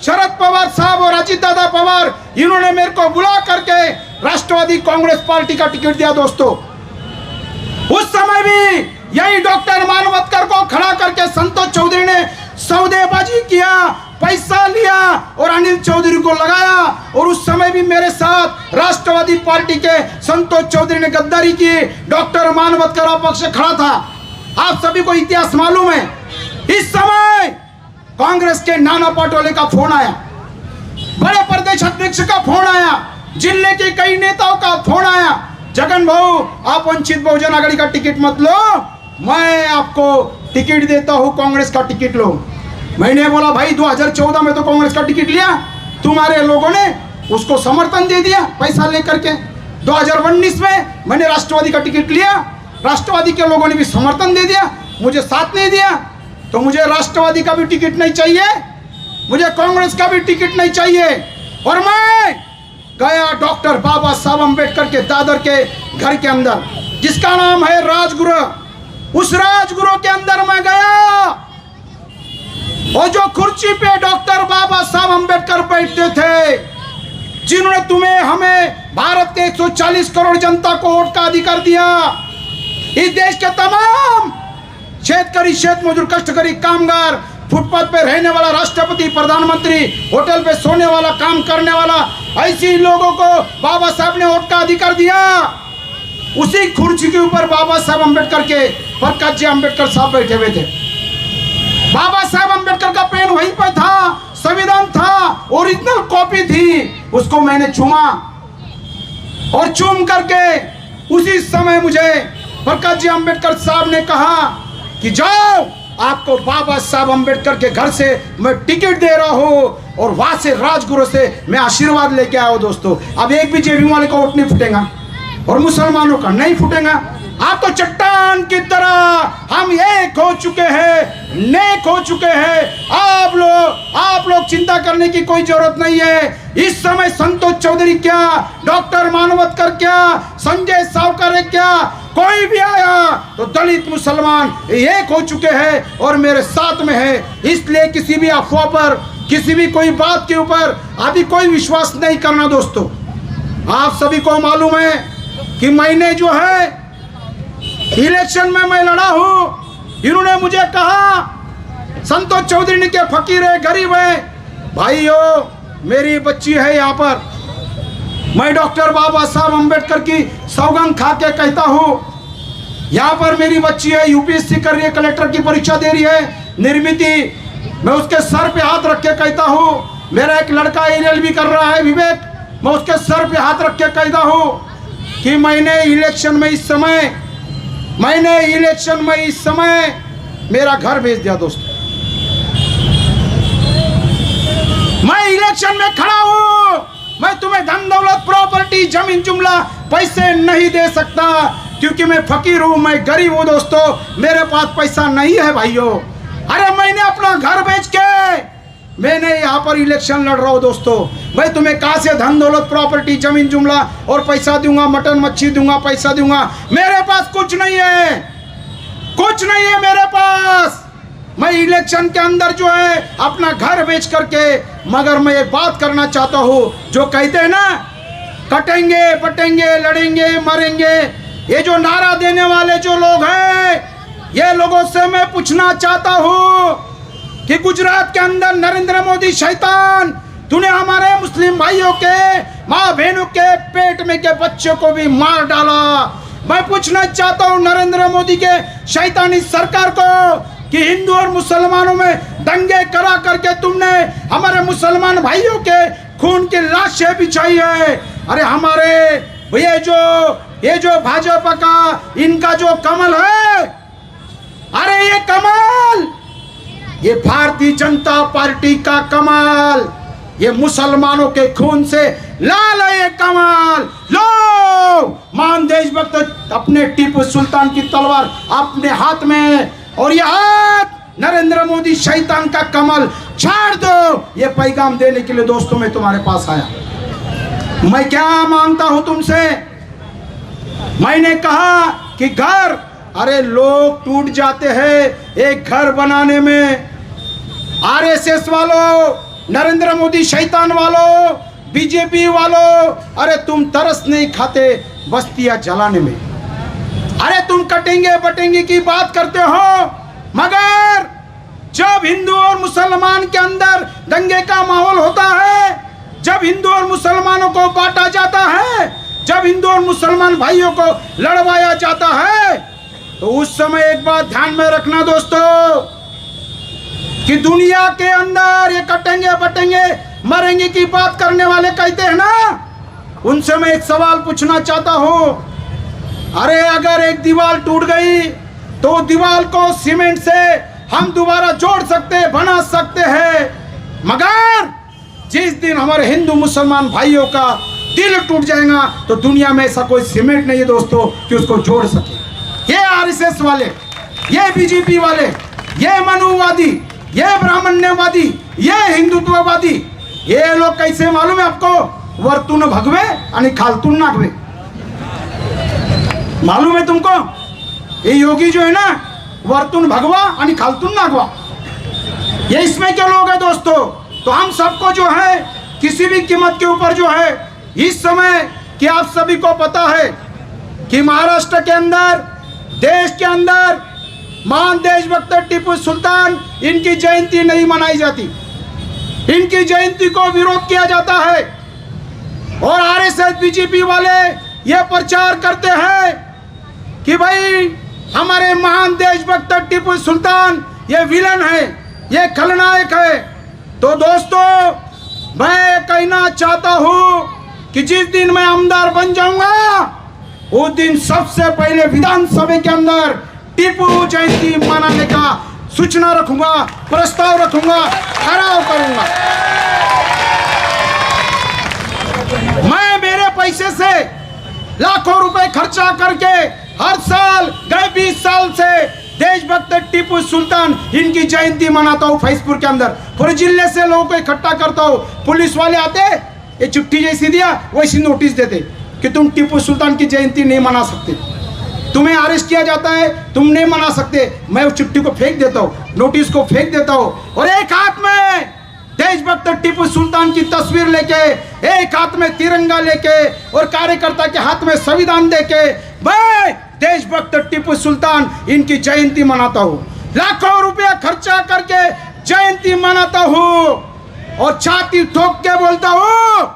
शरद पवार साहब और अजीत दादा पवार, इन्होंने मेरे को बुला करके राष्ट्रवादी कांग्रेस पार्टी का टिकट दिया दोस्तों। उस समय भी यही डॉक्टर मानवतकर को खड़ा करके संतोष चौधरी ने सौदेबाजी किया, पैसा लिया और अनिल चौधरी को लगाया। और उस समय भी मेरे साथ राष्ट्रवादी पार्टी के संतोष चौधरी ने गद्दारी की, डॉक्टर मानवतकर अपक्ष खड़ा था। आप सभी को इतिहास मालूम है। इस समय कांग्रेस के नाना पटोले का फोन आया, बड़े प्रदेश अध्यक्ष का फोन आया, जिले के कई नेताओं का फोन आया, जगन भाऊ आप वंचित बहुजन आघाड़ी का टिकट मत लो, मैं आपको टिकट देता हूं, कांग्रेस का टिकट लो। मैंने बोला भाई 2014 में तो कांग्रेस का टिकट लिया, तुम्हारे लोगों ने उसको समर्थन दे दिया पैसा लेकर के। 2019 में मैंने राष्ट्रवादी का टिकट लिया, राष्ट्रवादी के लोगों ने भी समर्थन दे दिया, मुझे साथ नहीं दिया। तो मुझे राष्ट्रवादी का भी टिकट नहीं चाहिए, मुझे कांग्रेस का भी टिकट नहीं चाहिए। और मैं गया डॉक्टर बाबा साहब अम्बेडकर के दादर के घर के अंदर, जिसका नाम है राजगृह। उस राजगृह के अंदर मैं गया, और जो कुर्सी पे डॉक्टर बाबा साहब अम्बेडकर बैठते थे, जिन्होंने तुम्हें हमें भारत के 140 करोड़ जनता को वोट का अधिकार दिया, इस देश के तमाम शेतकरी, शेत मजदूर, कष्टकरी, कामगार, फुटपाथ पे रहने वाला, राष्ट्रपति, प्रधानमंत्री, होटल पे सोने वाला, काम करने वाला, ऐसे लोगों को बाबा साहब ने वोट का अधिकार दिया। उसी कुर्सी के ऊपर बाबा साहब अम्बेडकर के प्रकाश जी अम्बेडकर साहब बैठे हुए थे। बाबा साहब अम्बेडकर का पेन वहीं पर था, संविधान था, ओरिजिनल कॉपी थी। उसको मैंने चूमा, और चूम करके उसी समय मुझे प्रकाश जी अम्बेडकर साहब ने कहा कि जाओ, आपको बाबा साहब अम्बेडकर के घर से मैं टिकट दे रहा हूं, और वहां से राजगुरु से मैं आशीर्वाद लेके आया हूं। दोस्तों, अब एक भी जेबी वाले का वोट नहीं फूटेगा, और मुसलमानों का नहीं फूटेगा। आप तो चट्टान की तरह हम एक हो चुके हैं, नेक हो चुके हैं। आप लोग चिंता करने की कोई जरूरत नहीं है। इस समय संतोष चौधरी क्या, डॉक्टर मानवतकर क्या, संजय सावकर क्या, कोई भी आया तो दलित मुसलमान एक हो चुके हैं और मेरे साथ में है। इसलिए किसी भी अफवाह पर, किसी भी कोई बात के ऊपर अभी कोई विश्वास नहीं करना। दोस्तों, आप सभी को मालूम है कि मैंने जो है इलेक्शन में मैं लड़ा हूं। इन्होंने मुझे कहा, संतोष चौधरी ने के फकीर है, गरीब है। भाइयों, मेरी बच्ची है यहाँ पर, मैं डॉक्टर बाबा साहब अम्बेडकर की सौगंध खा के कहता हूँ, यहाँ पर मेरी बच्ची है, यूपीएससी कर रही है, कलेक्टर की परीक्षा दे रही है, निर्मिति। मैं उसके सर पे हाथ रख के कहता हूँ, मेरा एक लड़का LLB कर रहा है, विवेक, मैं उसके सर पे हाथ रख के कहता हूँ कि मैंने इलेक्शन में इस समय मेरा घर बेच दिया। दोस्तों, मैं इलेक्शन में खड़ा हूं, मैं तुम्हें धन दौलत, प्रॉपर्टी, जमीन जुमला, पैसे नहीं दे सकता, क्योंकि मैं फकीर हूं, मैं गरीब हूं। दोस्तों, मेरे पास पैसा नहीं है भाइयों। अरे मैंने अपना घर बेच के मैंने यहाँ पर इलेक्शन लड़ रहा हूँ। दोस्तों, मैं तुम्हें कहाँ से धन दौलत, प्रॉपर्टी, जमीन जुमला और पैसा दूंगा, मटन मच्छी दूंगा, पैसा दूंगा? मेरे पास कुछ नहीं है, कुछ नहीं है मेरे पास। मैं इलेक्शन के अंदर जो है अपना घर बेच करके, मगर मैं एक बात करना चाहता हूँ, जो कहते हैं ना, कटेंगे, बटेंगे, लड़ेंगे, मरेंगे, ये जो नारा देने वाले जो लोग हैं, ये लोगों से मैं पूछना चाहता हूँ कि गुजरात के अंदर नरेंद्र मोदी शैतान, तूने हमारे मुस्लिम भाइयों के, माँ बहनों के पेट में के बच्चों को भी मार डाला। मैं पूछना चाहता हूँ नरेंद्र मोदी के शैतानी सरकार को कि हिंदू और मुसलमानों में दंगे करा करके तुमने हमारे मुसलमान भाइयों के खून की लाशें बिछाई है। अरे हमारे ये जो भाजपा का इनका जो कमल है, अरे ये कमल, ये भारतीय जनता पार्टी का कमाल, ये मुसलमानों के खून से लाल है ये कमाल। लो, महान देशभक्त अपने टीपू सुल्तान की तलवार अपने हाथ में, और ये हाथ नरेंद्र मोदी शैतान का कमल छाड़ दो, ये पैगाम देने के लिए दोस्तों मैं तुम्हारे पास आया। मैं क्या मांगता हूं तुमसे? मैंने कहा कि घर, अरे लोग टूट जाते हैं एक घर बनाने में। आरएसएस वालों, नरेंद्र मोदी शैतान वालों, बीजेपी वालों, अरे तुम तरस नहीं खाते बस्तियां जलाने में। अरे तुम कटेंगे बटेंगे की बात करते हो, मगर जब हिंदू और मुसलमान के अंदर दंगे का माहौल होता है, जब हिंदू और मुसलमानों को बांटा जाता है, जब हिंदू और मुसलमान भाइयों को लड़वाया जाता है, तो उस समय एक बात ध्यान में रखना दोस्तों, कि दुनिया के अंदर ये कटेंगे बटेंगे मरेंगे की बात करने वाले कहते हैं ना, उनसे मैं एक सवाल पूछना चाहता हूं। अरे अगर एक दीवार टूट गई तो दीवार को सीमेंट से हम दोबारा जोड़ सकते हैं, बना सकते हैं, मगर जिस दिन हमारे हिंदू मुसलमान भाइयों का दिल टूट जाएगा तो दुनिया में ऐसा कोई सीमेंट नहीं है दोस्तों कि उसको जोड़ सके। ये आरएसएस वाले, ये बीजेपी वाले, ये मनुवादी, ये ब्राह्मण्यवादी, ये हिंदुत्ववादी, ये लोग कैसे मालूम है आपको? वरतून भगवे आणि खालतून नागवे। मालूम है तुमको? ये योगी जो है ना, वरतून भगवा आणि खालतून नागवा, ये इसमें के लोग हैं दोस्तों। तो हम सबको जो है किसी भी कीमत के ऊपर जो है इस समय कि आप सभी को पता है कि महाराष्ट्र के अंदर, देश के अंदर महान देशभक्त टीपू सुल्तान, इनकी जयंती नहीं मनाई जाती, इनकी जयंती को विरोध किया जाता है। और आरएसएस बीजेपी वाले ये प्रचार करते हैं कि भाई हमारे महान देशभक्त टीपू सुल्तान ये विलन है, ये खलनायक है। तो दोस्तों, मैं कहना चाहता हूं कि जिस दिन मैं आमदार बन जाऊंगा उस दिन सबसे पहले विधानसभा के अंदर टीपू जयंती मनाने का सूचना रखूंगा, प्रस्ताव रखूंगा, ठहराव करूंगा। मैं मेरे पैसे से लाखों रुपए खर्चा करके हर साल गए 20 साल से देशभक्त टीपू सुल्तान इनकी जयंती मनाता हूँ। फैजपुर के अंदर पूरे जिले से लोगों को इकट्ठा करता हूँ। पुलिस वाले आते, ये चिट्ठी जैसी दिया वैसी नोटिस देते कि तुम टीपू सुल्तान की जयंती नहीं मना सकते, तुम्हें अरेस्ट किया जाता है, तुम नहीं मना सकते। मैं उस चिट्ठी को फेंक देता हूँ, नोटिस को फेंक देता हूँ, और एक हाथ में देशभक्त टीपू सुल्तान की तस्वीर लेके, एक हाथ में तिरंगा लेके और कार्यकर्ता के हाथ में संविधान देके मैं देशभक्त टीपू सुल्तान इनकी जयंती मनाता हूँ। लाखों रुपया खर्चा करके जयंती मनाता हूँ और छाती ठोक के बोलता हूँ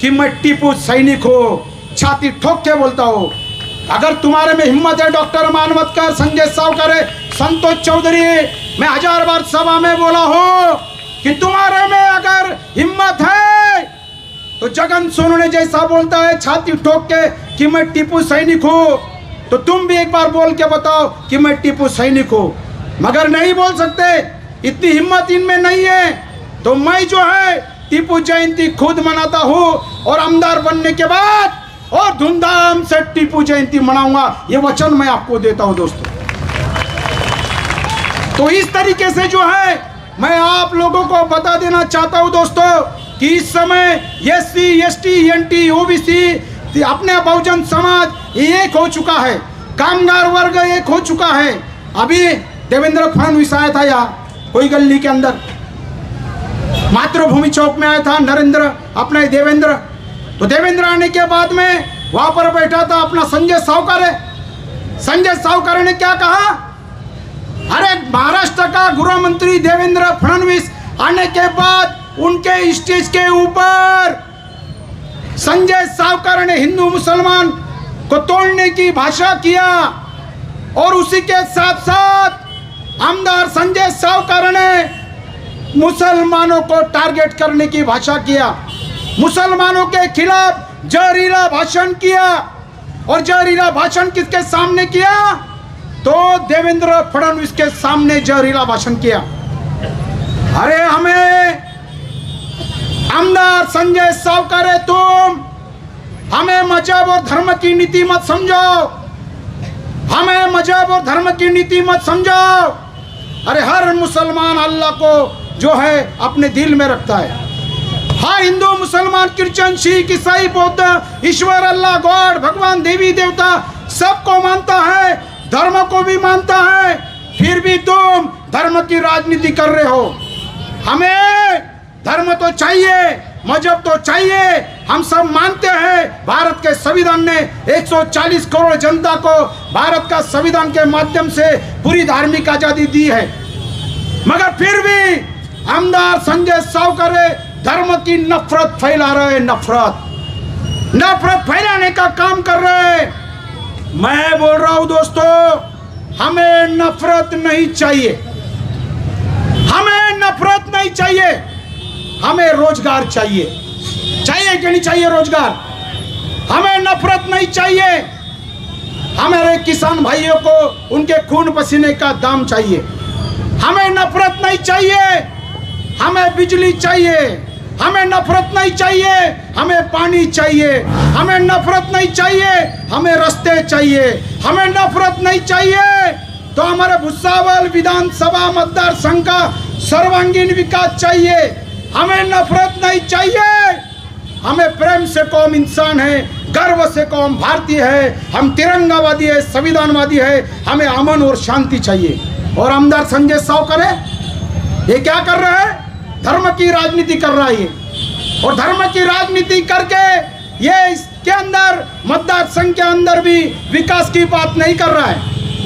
कि मैं टीपू सैनिक हूँ। छाती ठोक के बोलता हूँ। अगर तुम्हारे में हिम्मत है, डॉक्टर मानवतकर, संजय सावकर, संतोष चौधरी, मैं 1000 बार सभा में बोला हूँ कि तुम्हारे में अगर हिम्मत है तो जगन सोनवणे जैसा बोलता है छाती ठोक के कि मैं टीपू सैनिक हूँ, तो तुम भी एक बार बोल के बताओ कि मैं टीपू सैनिक हूँ। मगर नहीं बोल सकते, इतनी हिम्मत इनमें नहीं है। तो मैं जो है टीपू जयंती खुद मनाता हूँ और आमदार बनने के बाद और धूमधाम से टीपू जयंती मनाऊंगा, ये वचन मैं आपको देता हूँ दोस्तों। तो इस तरीके से जो है मैं आप लोगों को बता देना चाहता हूँ दोस्तों कि इस समय SC, ST, NT, OBC अपने बहुजन समाज एक हो चुका है, कामगार वर्ग एक हो चुका है। अभी देवेंद्र फडणवीस आया था यहाँ कोई गली के अंदर, मातृभूमि चौक में आया था नरेंद्र, अपना देवेंद्र। तो देवेंद्र आने के बाद में वहां पर बैठा था अपना संजय सावकर। संजय सावकर ने क्या कहा? अरे महाराष्ट्र का गृह मंत्री देवेंद्र फडणवीस आने के बाद उनके स्टेज के ऊपर संजय सावकर ने हिंदू मुसलमान को तोड़ने की भाषा किया और उसी के साथ साथ आमदार संजय सावकर ने मुसलमानों को टारगेट करने की भाषा किया, मुसलमानों के खिलाफ जहरीला भाषण किया। और जहरीला भाषण किसके सामने किया? तो देवेंद्र फडणवीस के सामने जहरीला भाषण किया। अरे हमें आमदार संजय सावकर है, तुम हमें मजहब और धर्म की नीति मत समझाओ, हमें मजहब और धर्म की नीति मत समझाओ। अरे हर मुसलमान अल्लाह को जो है अपने दिल में रखता है। हाँ, हिंदू, मुसलमान, क्रिश्चियन, सिख, ईसाई, बौद्ध, ईश्वर, अल्लाह, गॉड, भगवान, देवी देवता सबको मानता है, धर्म को भी मानता है। फिर भी तुम धर्म की राजनीति कर रहे हो। हमें धर्म तो चाहिए, मजहब तो चाहिए। हम सब मानते हैं भारत के संविधान ने 140 करोड़ जनता को भारत का संविधान के माध्यम से पूरी धार्मिक आजादी दी है। मगर फिर भी आमदार संजय सावकर धर्म की नफरत फैला रहे, नफरत फैलाने का काम कर रहे। मैं बोल रहा हूं दोस्तों, हमें नफरत नहीं चाहिए, हमें नफरत नहीं चाहिए, हमें रोजगार चाहिए। चाहिए कि नहीं चाहिए रोजगार? हमें नफरत नहीं चाहिए। हमारे किसान भाइयों को उनके खून पसीने का दाम चाहिए। हमें नफरत नहीं चाहिए, हमें बिजली चाहिए। हमें नफरत नहीं चाहिए, हमें पानी चाहिए। हमें नफरत नहीं चाहिए, हमें रास्ते चाहिए। हमें नफरत नहीं चाहिए तो हमारे भुसावल विधानसभा मतदार संघ का सर्वांगीण विकास चाहिए। हमें नफरत नहीं चाहिए, हमें प्रेम से कौम इंसान है, गर्व से कौम भारतीय है, हम तिरंगावादी है, संविधानवादी है, हमें अमन और शांति चाहिए। और आमदार संजय सावकर ये क्या कर रहा है? धर्म की राजनीति कर रहा है ये, और धर्म की राजनीति करके ये इसके अंदर मतदार संघ के अंदर भी विकास की बात नहीं कर रहा है,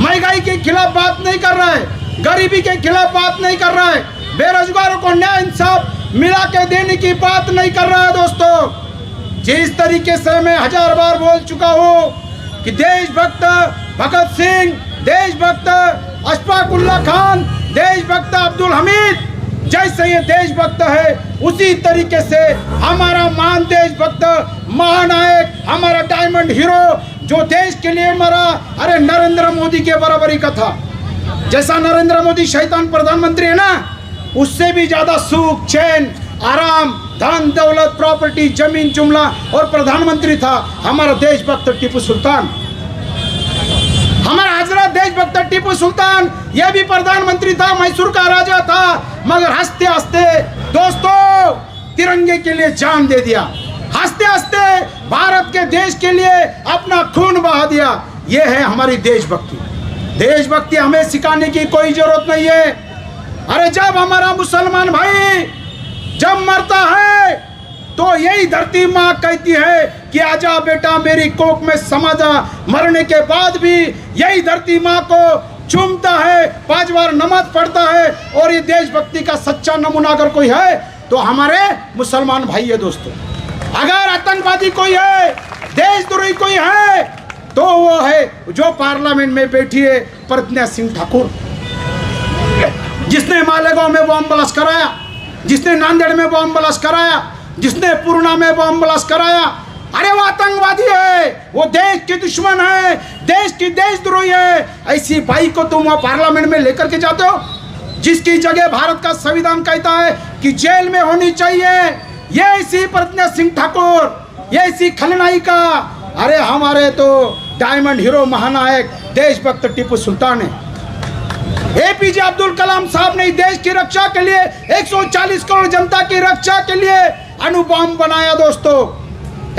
महंगाई के खिलाफ बात नहीं कर रहा है, गरीबी के खिलाफ बात नहीं कर रहा है, बेरोजगारों को न्याय इंसाफ मिला के देने की बात नहीं कर रहा है। दोस्तों, जिस तरीके से मैं 1000 बार बोल चुका हूँ कि देशभक्त भगत सिंह, देशभक्त अशफाक उल्लाह खान, देशभक्त अब्दुल हमीद जैसे ये देशभक्त है, उसी तरीके से हमारा महान देशभक्त महानायक, हमारा डायमंड हीरो जो देश के लिए मरा, अरे नरेंद्र मोदी के बराबरी का था। जैसा नरेंद्र मोदी शैतान प्रधानमंत्री है ना, उससे भी ज्यादा सुख चैन आराम धन दौलत प्रॉपर्टी जमीन जुमला और प्रधानमंत्री था हमारा देशभक्त टीपू सुल्तान। हमारा हजरत देशभक्त टीपू सुल्तान यह भी प्रधानमंत्री था, मैसूर का राजा था, मगर हंसते हंसते दोस्तों तिरंगे के लिए जान दे दिया, हंसते हंसते भारत के देश के लिए अपना खून बहा दिया। यह है हमारी देशभक्ति। देशभक्ति हमें सिखाने की कोई जरूरत नहीं है। अरे जब हमारा मुसलमान भाई जब मरता है तो यही धरती माँ कहती है कि आजा बेटा मेरी कोख में समा जा। मरने के बाद भी यही धरती माँ को चूमता है, 5 बार नमाज पढ़ता है, और ये देशभक्ति का सच्चा नमूना अगर कोई है तो हमारे मुसलमान भाई है। दोस्तों, अगर आतंकवादी कोई है, देशद्रोही कोई है, तो वो है जो पार्लियामेंट में बैठी है प्रज्ञा सिंह ठाकुर, जिसने मालेगांव में बॉम्ब ब्लास्ट कराया, जिसने नांदेड़ में बॉम्ब ब्लास्ट कराया, जिसने पूर्णा में बॉम्ब ब्लास्ट कराया। अरे वो आतंकवादी है, वो देश के दुश्मन है, देश की देशद्रोही है। ऐसी भाई को तुम वहाँ पार्लियामेंट में लेकर के जाते हो, जिसकी जगह भारत का संविधान कहता है कि जेल में होनी चाहिए। ये ऐसी प्रज्ञा सिंह ठाकुर, ये ऐसी खलनायिका। अरे हमारे तो डायमंड हीरो महानायक देशभक्त टीपू सुल्तान है। एपीजे अब्दुल कलाम साहब ने देश की रक्षा के लिए 140 करोड़ जनता की रक्षा के लिए अणु बम बनाया। दोस्तों,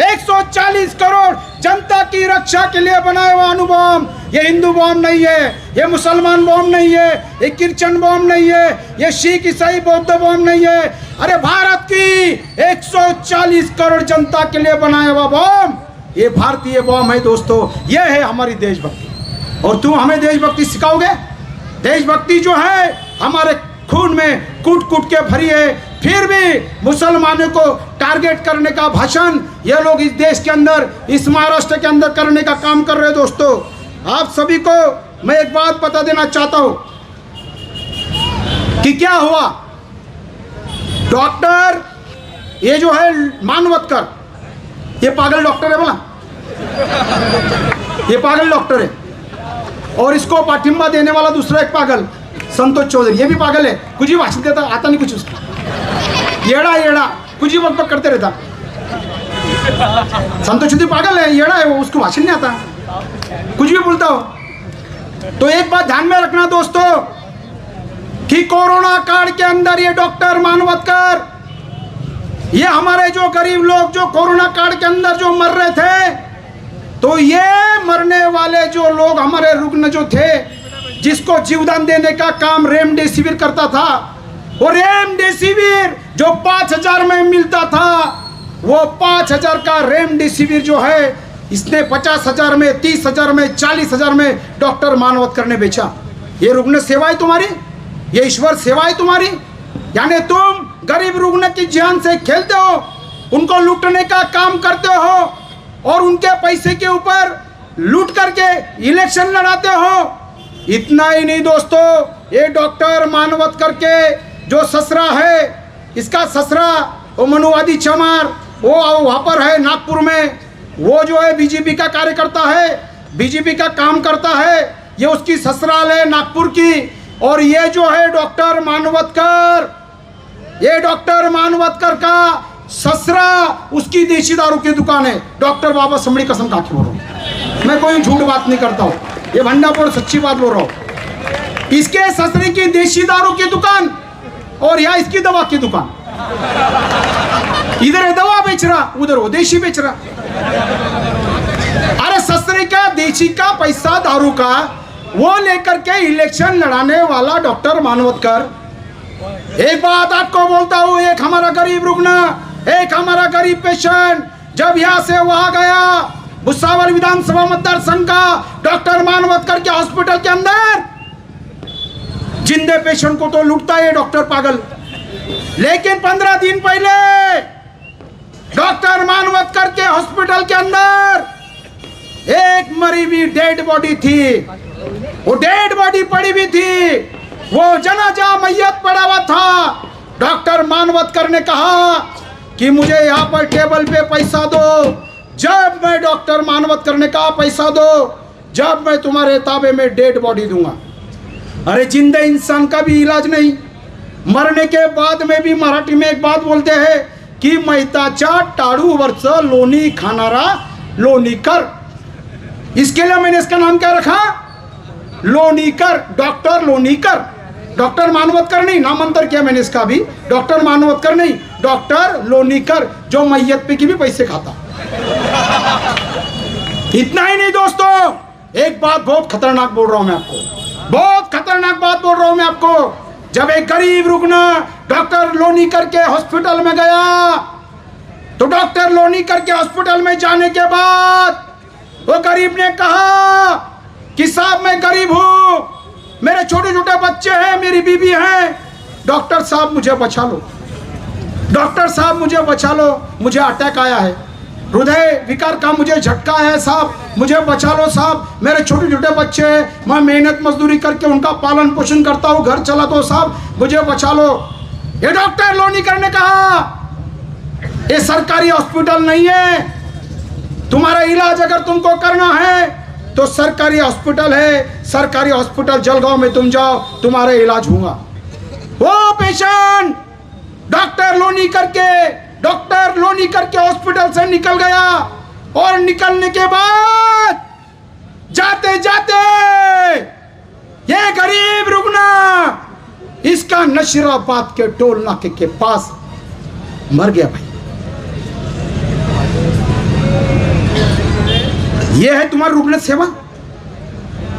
140 करोड़ जनता की रक्षा के लिए बनाया हुआ अणु बम। ये हिंदू बम नहीं है, ये मुसलमान बम नहीं है, ये क्रिश्चियन बम नहीं है, ये सिख ईसाई बौद्ध बम नहीं है। अरे भारत की 140 करोड़ जनता के लिए बनाया हुआ बम, ये भारतीय बम है। दोस्तों, ये है हमारी देशभक्ति। और तुम हमें देशभक्ति सिखाओगे? देशभक्ति जो है हमारे खून में कूट कूट के भरी है, फिर भी मुसलमानों को टारगेट करने का भाषण ये लोग इस देश के अंदर, इस महाराष्ट्र के अंदर करने का काम कर रहे हैं। दोस्तों, आप सभी को मैं एक बात बता देना चाहता हूं कि क्या हुआ। डॉक्टर ये जो है मानवतकर, ये पागल डॉक्टर है, बोला ये पागल डॉक्टर है। और इसको पाठिंबा देने वाला दूसरा एक पागल संतोष चौधरी, ये भी पागल है, कुछ ही भाषण देता, आता नहीं कुछ उसका, येड़ा येड़ा कुछ ही बक करते रहता। संतोष चौधरी पागल है, येड़ा है वो, उसको भाषण नहीं आता, कुछ भी बोलता हो। तो एक बात ध्यान में रखना दोस्तों कि कोरोना काल के अंदर ये डॉक्टर मानवतकर, ये हमारे जो गरीब लोग जो कोरोना काल के अंदर जो मर रहे थे, तो ये मरने वाले जो लोग हमारे रुग्ण जो थे, जिसको जीवदान देने का काम रेमडेसिविर करता था, वो रेमडेसिविर जो 5000 में मिलता था, वो 5000 का रेमडेसिविर जो है इसने 50,000 में, 30,000 में, 40,000 में डॉक्टर मानवतकर ने बेचा। ये रुग्ण सेवा है तुम्हारी, ये ईश्वर सेवा है तुम्हारी। यानी तुम गरीब रुग्ण की जान से खेलते हो, उनको लूटने का काम करते हो, और उनके पैसे के ऊपर लूट करके इलेक्शन लड़ाते हो। इतना ही नहीं दोस्तों, ये डॉक्टर मानवतकर के जो ससरा है, इसका ससरा वो मनुवादी चमार, वो वहाँ पर है नागपुर में, वो जो है बीजेपी का कार्यकर्ता है, बीजेपी का काम करता है, ये उसकी ससुराल है नागपुर की। और ये जो है डॉक्टर मानवतकर, ये डॉक्टर मानवतकर का ससरा, उसकी देशी दारू की दुकान है। डॉक्टर बाबा समड़ी कसम खा के बोल रहा हूँ, मैं कोई झूठ बात नहीं करता हूँ, ये भंडापुर सच्ची बात बोल रहा हूँ। इसके ससरे की देशी दारू की दुकान और यहाँ इसकी दवा की दुकान। इधर दवा बेच रहा, उधर वो देशी बेच रहा। अरे सस्ते का देशी का पैसा दारू का वो लेकर के इलेक्शन लड़ाने वाला डॉक्टर मानवतकर। एक बात आपको बोलता हूं, एक हमारा गरीब रुग्ण, एक हमारा गरीब पेशेंट जब यहां से वहां गया भुसावल विधानसभा मतदार संघ का डॉक्टर मानवतकर के हॉस्पिटल के अंदर, जिंदे पेशेंट को तो लूटता है डॉक्टर पागल। लेकिन 15 दिन पहले डॉक्टर मानवतकर के हॉस्पिटल के अंदर एक मरी हुई डेड बॉडी थी, वो डेड बॉडी पड़ी हुई थी, वो जनाजा मैयत पड़ा हुआ था। डॉक्टर मानवतकर ने कहा कि मुझे यहाँ पर टेबल पे पैसा दो। जब मैं डॉक्टर मानवतकर ने कहा पैसा दो, जब मैं तुम्हारे ताबे में डेड बॉडी दूंगा। अरे जिंदा इंसान का भी इलाज नहीं, मरने के बाद में भी मराठी में एक बात बोलते हैं कि मैताच्या टाळूवरच लोणी खानारा लोणीकर। इसके लिए मैंने इसका नाम क्या रखा, लोणीकर, डॉक्टर लोणीकर। डॉक्टर मानवतकर नहीं, नामांतर किया मैंने इसका भी, डॉक्टर मानवतकर नहीं, डॉक्टर लोणीकर, जो मैयत पे की भी पैसे खाता। इतना ही नहीं दोस्तों, एक बात बहुत खतरनाक बोल रहा हूं मैं आपको, बहुत खतरनाक बात बोल रहा हूं मैं आपको। जब एक गरीब रुग्ण डॉक्टर लोणीकर के हॉस्पिटल में गया, तो डॉक्टर लोणीकर के हॉस्पिटल में जाने के बाद वो गरीब ने कहा कि साहब मैं गरीब हूं, मेरे छोटे छोटे बच्चे हैं, मेरी बीवी है, डॉक्टर साहब मुझे बचा लो, डॉक्टर साहब मुझे बचा लो, मुझे अटैक आया है, हृदय विकार का मुझे झटका है साहब, मुझे बचा लो साहब, मेरे छोटे छोटे बच्चे हैं, मैं मेहनत मजदूरी करके उनका पालन पोषण करता हूँ, घर चलाता हूँ साहब, मुझे बचा लो। ये डॉक्टर लोणीकर ने कहा ये सरकारी हॉस्पिटल नहीं है, तुम्हारा इलाज अगर तुमको करना है तो सरकारी हॉस्पिटल है, सरकारी हॉस्पिटल जलगांव में तुम जाओ, तुम्हारा इलाज होगा। वो पेशेंट डॉक्टर लोणीकर के हॉस्पिटल से निकल गया, और निकलने के बाद जाते जाते ये गरीब रुग्ण इसका नशीराबाद के टोल नाके के पास मर गया। भाई ये है तुम्हारी रुग्ण सेवा,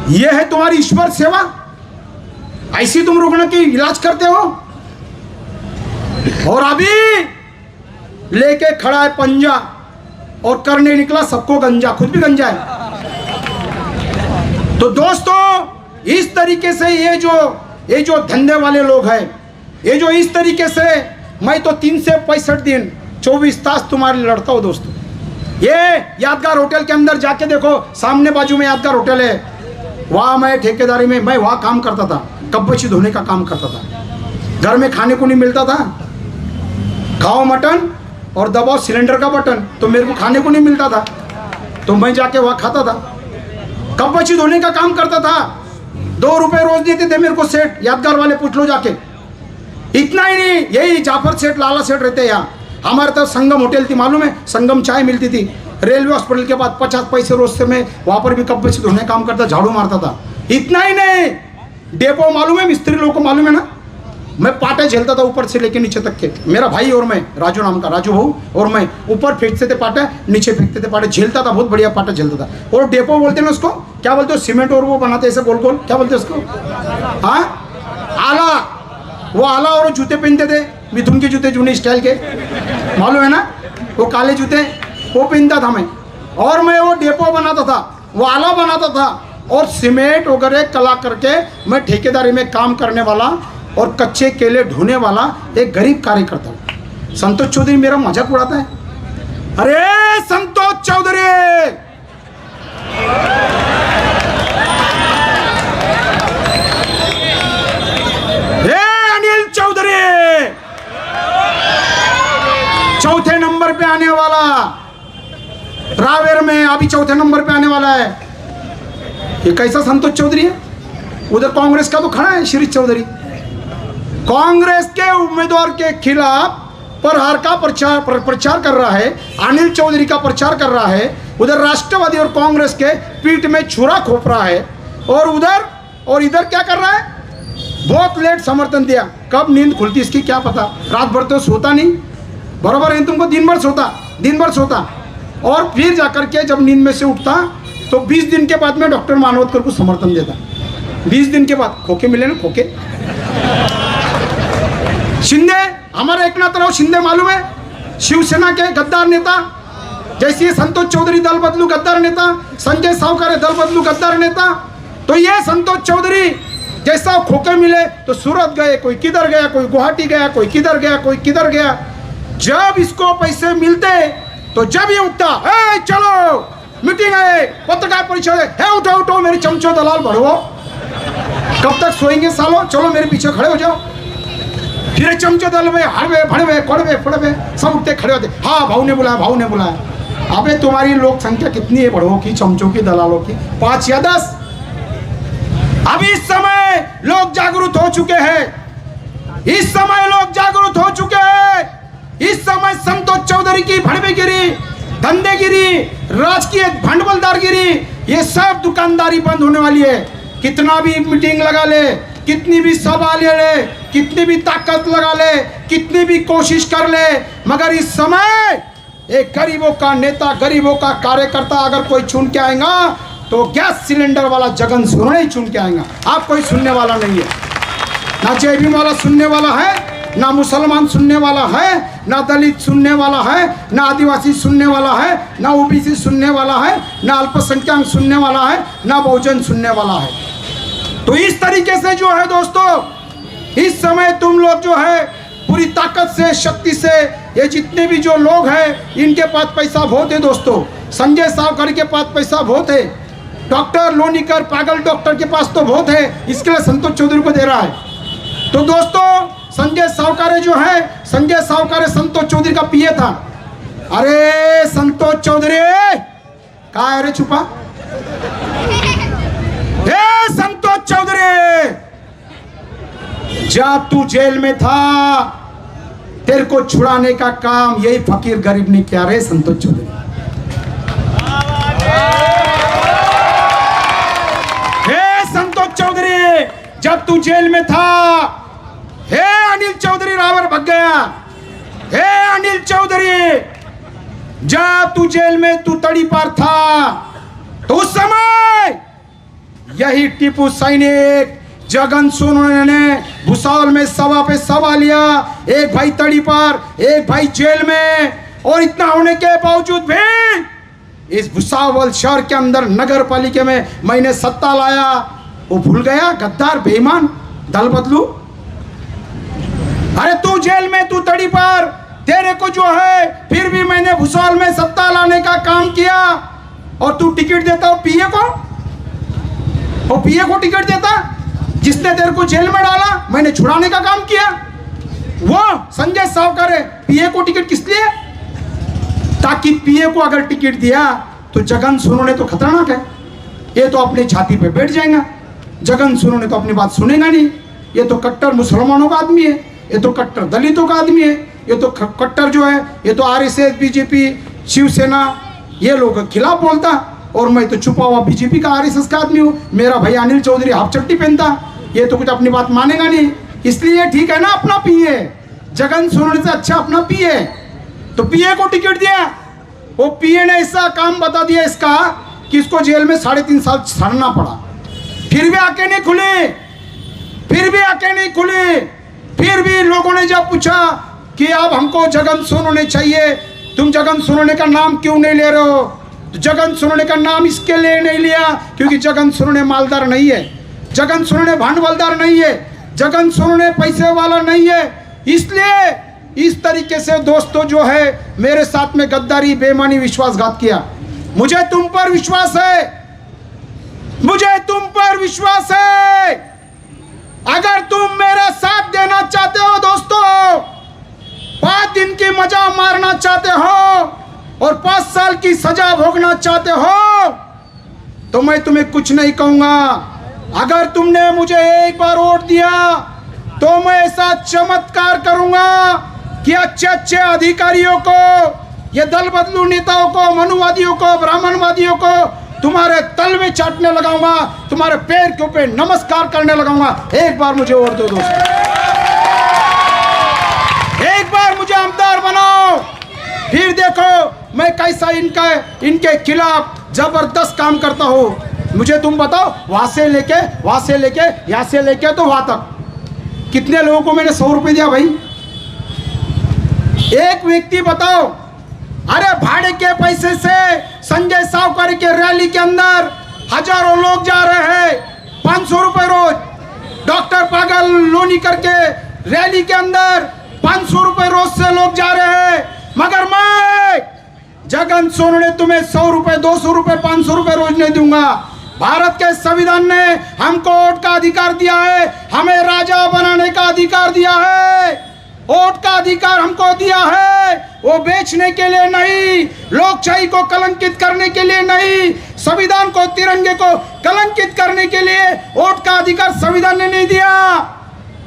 ये है तुम्हारी ईश्वर सेवा, ऐसी तुम रुग्ण की इलाज करते हो। और अभी लेके खड़ा है पंजा और करने निकला सबको गंजा, खुद भी गंजा है। तो दोस्तों इस तरीके से ये जो धंधे वाले लोग हैं, ये जो इस तरीके से, मैं तो 365 दिन 24 तास तुम्हारे लड़ता हूं दोस्तों। ये यादगार होटल के अंदर जाके देखो, सामने बाजू में यादगार होटल है, वहां मैं ठेकेदारी में मैं वहां काम करता था, कब्बची धोने का काम करता था। घर में खाने को नहीं मिलता था, खाओ मटन और दबाओ सिलेंडर का बटन, तो मेरे को खाने को नहीं मिलता था, तो मैं जाके वहां खाता था, कब्बची धोने का काम करता था। 2 रुपए रोज देते थे मेरे को सेठ, यादगार वाले पूछ लो जाके। इतना ही नहीं, यही जाफर सेठ लाला सेठ रहते हैं यहाँ। हमारे तो संगम होटल थी, मालूम है, संगम चाय मिलती थी रेलवे हॉस्पिटल के बाद, 50 पैसे रोज से मैं वहां पर भी कब्बची धोने काम करता, झाड़ू मारता था। इतना ही नहीं, डेपो मालूम है, मिस्त्री लोगों को मालूम है ना, मैं पाटे झेलता था ऊपर से लेके नीचे तक के। मेरा भाई और मैं, राजू नाम का, राजू भाऊ और मैं, ऊपर फेंकते थे पाटे, नीचे फेंकते थे पाटे, झेलता था, बहुत बढ़िया पाटा झेलता था। और डेपो बोलते ना उसको, क्या बोलते हो, सीमेंट और वो बनाते ऐसे गोल गोल, क्या बोलते उसको, हाँ आला, वो आला। और जूते पहनते थे, मिथुन के जूते, जूने स्टाइल के, मालूम है ना, वो काले जूते, वो पहनता था मैं। और मैं वो डेपो बनाता था, वो आला बनाता था, और सीमेंट वगैरह कला करके मैं ठेकेदारी में काम करने वाला और कच्चे केले ढोने वाला एक गरीब कार्यकर्ता हूं। संतोष चौधरी मेरा मजाक उड़ाता है, अरे संतोष चौधरी, अनिल चौधरी चौथे नंबर पे आने वाला, रावेर में अभी चौथे नंबर पे आने वाला है। ये कैसा संतोष चौधरी है? उधर कांग्रेस का तो खड़ा है शिरीष चौधरी, कांग्रेस के उम्मीदवार के खिलाफ प्रहार का प्रचार कर रहा है, अनिल चौधरी का प्रचार कर रहा है। उधर राष्ट्रवादी और कांग्रेस के पीठ में छुरा खोप रहा है, और इधर क्या कर रहा है, बहुत लेट समर्थन दिया। कब नींद खुलती इसकी क्या पता, रात भर तो सोता नहीं, बराबर है तुमको, दिन भर सोता और फिर जाकर के जब नींद में से उठता तो 20 दिन के बाद में डॉक्टर मानवतकर को समर्थन देता। 20 दिन के बाद खोके मिले ना, खोके। शिंदे, हमारा एकनाथ राव शिंदे मालूम है, शिवसेना के गद्दार नेता। जैसे संतोष चौधरी दल बदलू गद्दार नेता, संजय सावकारे दल बदलू गद्दार नेता, तो ये संतोष चौधरी जैसा खोके मिले तो सूरत गए, कोई किधर गया, कोई गुवाहाटी गया, कोई किधर गया, कोई किधर गया। जब इसको पैसे मिलते तो जब ये उठता, ए चलो मीटिंग है, पत्रकार परिषद है, उठो उठो मेरे चमचो दलाल बढ़ो, कब तक सोएंगे सालों, चलो मेरे पीछे खड़े हो जाओ। फिर चमचो दल में हड़वे भड़वे कोड़वे फड़वे सब उठते खड़े होते, हाँ भाऊ ने बुलाया। अबे तुम्हारी लोक संख्या कितनी है बढ़ो की, चमचों की, दलालों की? 5 या 10। अभी इस समय लोग जागरूक हो चुके हैं, इस समय लोग जागरूक हो चुके हैं। इस समय संतोष चौधरी की भड़वेगिरी, धंधेगिरी, राजकीय भांडवलदारगिरी, ये सब दुकानदारी बंद होने वाली है। कितना भी मीटिंग लगा ले, कितनी भी सभा ले ले, कितनी भी ताकत लगा ले, कितनी भी कोशिश कर ले, मगर इस समय एक गरीबों का नेता, गरीबों का कार्यकर्ता अगर कोई चुन के आएगा तो गैस सिलेंडर वाला जगन सोना ही चुन के आएगा। आप कोई सुनने वाला नहीं है, ना जयभीम वाला सुनने वाला है, ना मुसलमान सुनने वाला है, ना दलित सुनने वाला है, ना आदिवासी सुनने वाला है, ना ओबीसी सुनने वाला है, ना अल्पसंख्यक सुनने वाला है, ना बहुजन सुनने वाला है। तो इस तरीके से जो है दोस्तों, इस समय तुम लोग जो है पूरी ताकत से, शक्ति से, ये जितने भी जो लोग हैं इनके पास पैसा बहुत है दोस्तों। संजय सावकर के पास पैसा बहुत है, डॉक्टर लोनीकर पागल डॉक्टर के पास तो बहुत है, इसके लिए संतोष चौधरी को दे रहा है। तो दोस्तों संजय सावकारे जो है, संजय सावकारे संतोष चौधरी का पीए था। अरे संतोष चौधरी कहाँ है रे, छुपा? हे संतोष चौधरी, जब तू जेल में था तेरे को छुड़ाने का काम यही फकीर गरीब ने किया रे संतोष चौधरी। हे संतोष चौधरी, जब तू जेल में था, हे अनिल चौधरी रावल भाग गया, हे अनिल चौधरी जब तू जेल में तू तड़ी पार था तो उस समय यही टीपू सैनिक जगन सोनवणे ने भुसावल में सभा पे सभा लिया, एक भाई तड़ी पार, एक भाई जेल में, और इतना होने के बावजूद भी इस भुसावल शहर के अंदर नगर पालिका में मैंने सत्ता लाया। वो भूल गया गद्दार बेईमान दल बदलू। अरे तू जेल में तू तड़ी पार, तेरे को जो है फिर भी मैंने भुसावल में सत्ता लाने का काम किया, और तू टिकट देता हो पीए को, और पीए को टिकट देता जिसने तेरे को जेल में डाला, मैंने छुड़ाने का काम किया। वो संजय सावकारे पीए को टिकट किस लिए? ताकि पीए को अगर टिकट दिया तो जगन सोनवणे तो खतरनाक है, ये तो अपनी छाती पे बैठ जाएगा, जगन सोनवणे तो अपनी बात सुनेगा नहीं, ये तो कट्टर मुसलमानों का आदमी है, ये तो कट्टर दलितों का आदमी है, ये तो कट्टर जो है ये तो आरएसएस, बीजेपी, शिवसेना ये लोग के खिलाफ बोलता, और मैं तो छुपा हुआ बीजेपी का आरएसएस का आदमी हूँ। मेरा भाई अनिल चौधरी हाफ चट्टी पहनता, ये तो कुछ अपनी बात मानेगा नहीं, इसलिए ठीक है ना अपना पीए, जगन सोनवणे से अच्छा अपना पीए। तो पीए को टिकट दिया, वो पीए ने ऐसा काम बता दिया इसका कि इसको जेल में 3.5 साल सड़ना पड़ा, फिर भी आंखें नहीं खुली, फिर भी आंखें नहीं खुली। फिर भी लोगों ने जब पूछा कि अब हमको जगन सोनवणे चाहिए, तुम जगन सोनवणे का नाम क्यों नहीं ले रहे हो? तो जगन सोनवणे का नाम इसके लिए नहीं लिया क्योंकि जगन सोनवणे मालदार नहीं है, जगन सोनवणे भांडवलदार नहीं है, जगन सोनवणे पैसे वाला नहीं है। इसलिए इस तरीके से दोस्तों जो है मेरे साथ में गद्दारी, बेईमानी, विश्वासघात किया। मुझे तुम पर विश्वास है, मुझे तुम पर विश्वास है। अगर तुम मेरा साथ देना चाहते हो दोस्तों, 5 दिन की मजा मारना चाहते हो और 5 साल की सजा भोगना चाहते हो, तो मैं तुम्हें कुछ नहीं कहूंगा। अगर तुमने मुझे एक बार वोट दिया तो मैं ऐसा चमत्कार करूंगा कि अच्छे अच्छे अधिकारियों को, ये दल बदलू नेताओं को, मनुवादियों को, ब्राह्मणवादियों को तुम्हारे तल में चाटने लगाऊंगा, तुम्हारे पैर के ऊपर नमस्कार करने लगाऊंगा। एक बार मुझे वोट दो दोस्तों, एक बार मुझे आमदार बनाओ, फिर देखो मैं कैसा इनके खिलाफ जबरदस्त काम करता हूँ। मुझे तुम बताओ, वहां से लेके यहाँ से लेके तो वहां तक कितने लोगों को मैंने 100 रुपये दिया भाई? एक व्यक्ति बताओ। अरे भाड़े के पैसे से संजय सावकर के रैली के अंदर हजारों लोग जा रहे हैं, 500 रुपए रोज। डॉक्टर पागल लोनी करके रैली के अंदर 500 रुपए रोज से लोग जा रहे हैं, मगर मैं जगन सोनू ने तुम्हें 100 रुपए, 200 रुपए, 500 रुपए रोज नहीं दूंगा। भारत के संविधान ने हमको वोट का अधिकार दिया है, हमें राजा बनाने का अधिकार दिया है, वोट का अधिकार हमको दिया है। वो बेचने के लिए नहीं, लोकशाही को कलंकित करने के लिए नहीं, संविधान को, तिरंगे को कलंकित करने के लिए वोट का अधिकार संविधान ने नहीं दिया।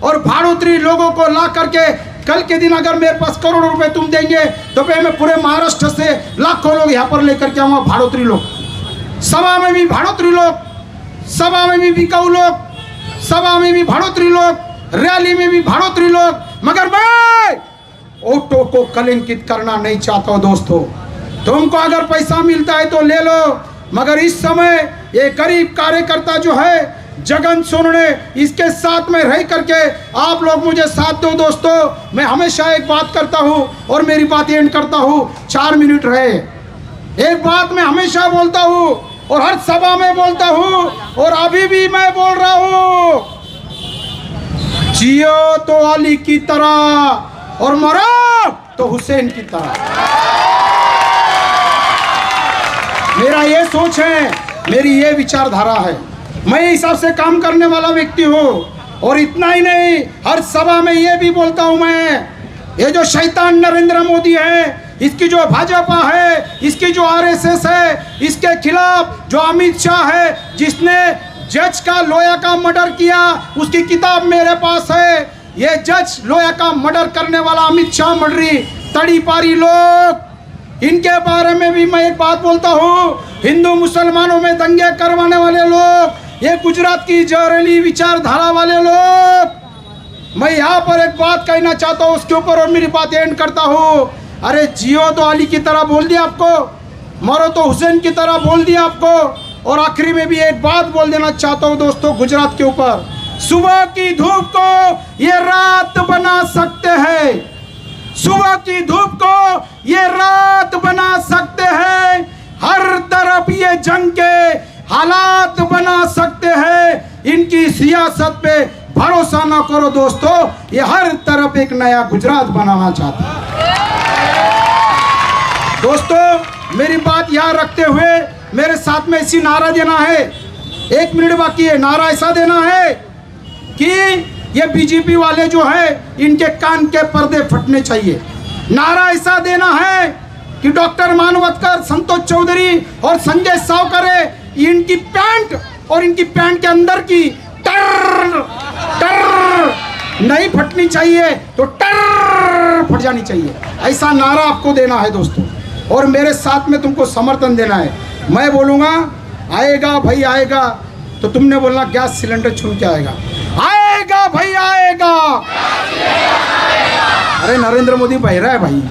और भाड़ोत्री लोगों को ला करके कल के दिन अगर मेरे पास करोड़ों रुपए तुम देंगे तो फिर मैं पूरे महाराष्ट्र से लाखों लोग यहाँ पर लेकर के आऊंगा। भाड़ोत्री लोग, सभा में भी भाड़ोत्री लोग, सभा में भी बिकाऊ लोग, सभा में भी भाड़ोत्री लोग, रैली में भी भाड़ोत्री लोग, मगर मैं वोटों को कलंकित करना नहीं चाहता हूं दोस्तों। तुमको अगर पैसा मिलता है तो ले लो, मगर इस समय ये गरीब कार्यकर्ता जो है जगन सोनू ने, इसके साथ में रह करके आप लोग मुझे साथ दो दोस्तों। मैं हमेशा एक बात करता हूं और मेरी बात एंड करता हूं, 4 मिनट रहे। एक बात मैं हमेशा बोलता हूं और हर सभा में बोलता हूं और अभी भी मैं बोल रहा हूं, जियो तो अली की तरह और मरो तो हुसैन की तरह। मेरा ये सोच है, मेरी ये विचारधारा है, मैं इस हिसाब से काम करने वाला व्यक्ति हूँ। और इतना ही नहीं, हर सभा में ये भी बोलता हूँ मैं, ये जो शैतान नरेंद्र मोदी है, इसकी जो भाजपा है, इसकी जो आरएसएस है, इसके खिलाफ जो अमित शाह है, जिसने जज का लोया का मर्डर किया, उसकी किताब मेरे पास है। ये जज लोया का मर्डर करने वाला अमित शाह मर्डरी तड़ी पारी लोग, इनके बारे में भी मैं एक बात बोलता हूँ। हिंदू मुसलमानों में दंगे करवाने वाले लोग, ये गुजरात की जहरीली विचारधारा वाले लोग, मैं यहाँ पर एक बात कहना चाहता हूँ उसके ऊपर और मेरी बात एंड करता हूँ। अरे जियो तो अली की तरह बोल दिया आपको, मरो तो हुसैन की तरह बोल दिया आपको। और आखिरी में भी एक बात बोल देना चाहता हूँ दोस्तों गुजरात के ऊपर, सुबह की धूप को ये रात बना सकते हैं, सुबह की धूप को ये रात बना सकते हैं, हर तरफ ये जंग के हालात बना सकते हैं। इनकी सियासत पे भरोसा ना करो दोस्तों, ये हर तरफ एक नया गुजरात बनाना चाहते हैं। दोस्तों मेरी बात याद रखते हुए मेरे साथ में इसी नारा देना है, 1 मिनट बाकी है। नारा ऐसा देना है कि ये बीजेपी वाले जो है इनके कान के पर्दे फटने चाहिए। नारा ऐसा देना है कि डॉक्टर मानवतकर, संतोष चौधरी और संजय सावकर, इनकी पैंट और इनकी पैंट के अंदर की टर टर नहीं फटनी चाहिए, तो टर फट जानी चाहिए। ऐसा नारा आपको देना है दोस्तों, और मेरे साथ में तुमको समर्थन देना है। मैं बोलूँगा आएगा भाई आएगा, तो तुमने बोलना गैस सिलेंडर छून के आएगा, आएगा भाई आएगा। अरे नरेंद्र मोदी बहरा है भाई,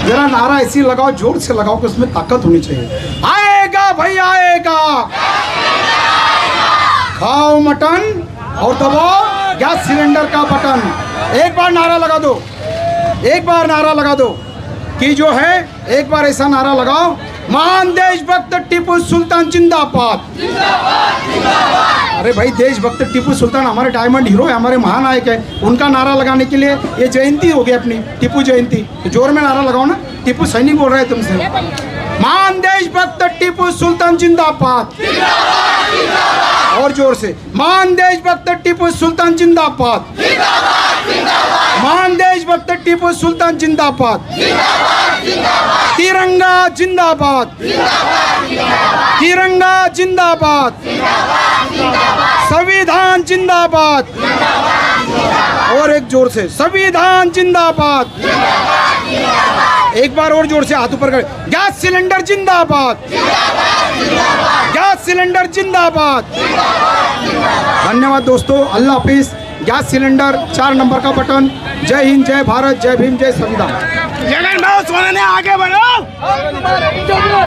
जरा नारा ऐसी लगाओ, जोर से लगाओ कि उसमें ताकत होनी चाहिए। आएगा भाई आएगा, खाओ मटन और दबाओ गैस सिलेंडर का बटन। एक बार नारा लगा दो, एक बार नारा लगा दो कि जो है, एक बार ऐसा नारा लगाओ, महान देशभक्त टीपू सुल्तान जिंदाबाद। अरे भाई देशभक्त टीपू सुल्तान हमारे डायमंड हीरो है, हमारे महानायक है, उनका नारा लगाने के लिए ये जयंती हो गई अपनी, टीपू जयंती, तो जोर में नारा लगाओ ना। टीपू सैनिक बोल रहे हैं तुमसे, महान देशभक्त टीपू सुल्तान जिंदाबाद। और जोर से, महान देशभक्त टीपू सुल्तान जिंदाबाद, महान देशभक्त टीपू सुल्तान जिंदाबाद, तिरंगा जिंदाबाद, तिरंगा जिंदाबाद, संविधान जिंदाबाद। और एक जोर से, संविधान जिंदाबाद। एक बार और जोर से हाथ ऊपर कर, गैस सिलेंडर जिंदाबाद, गैस सिलेंडर जिंदाबाद। धन्यवाद दोस्तों, अल्लाह हाफिज। गैस सिलेंडर 4 नंबर का बटन। जय हिंद, जय भारत, जय भीम, जय संविधान। जगन भाऊ सोनवणे आगे बढ़ो।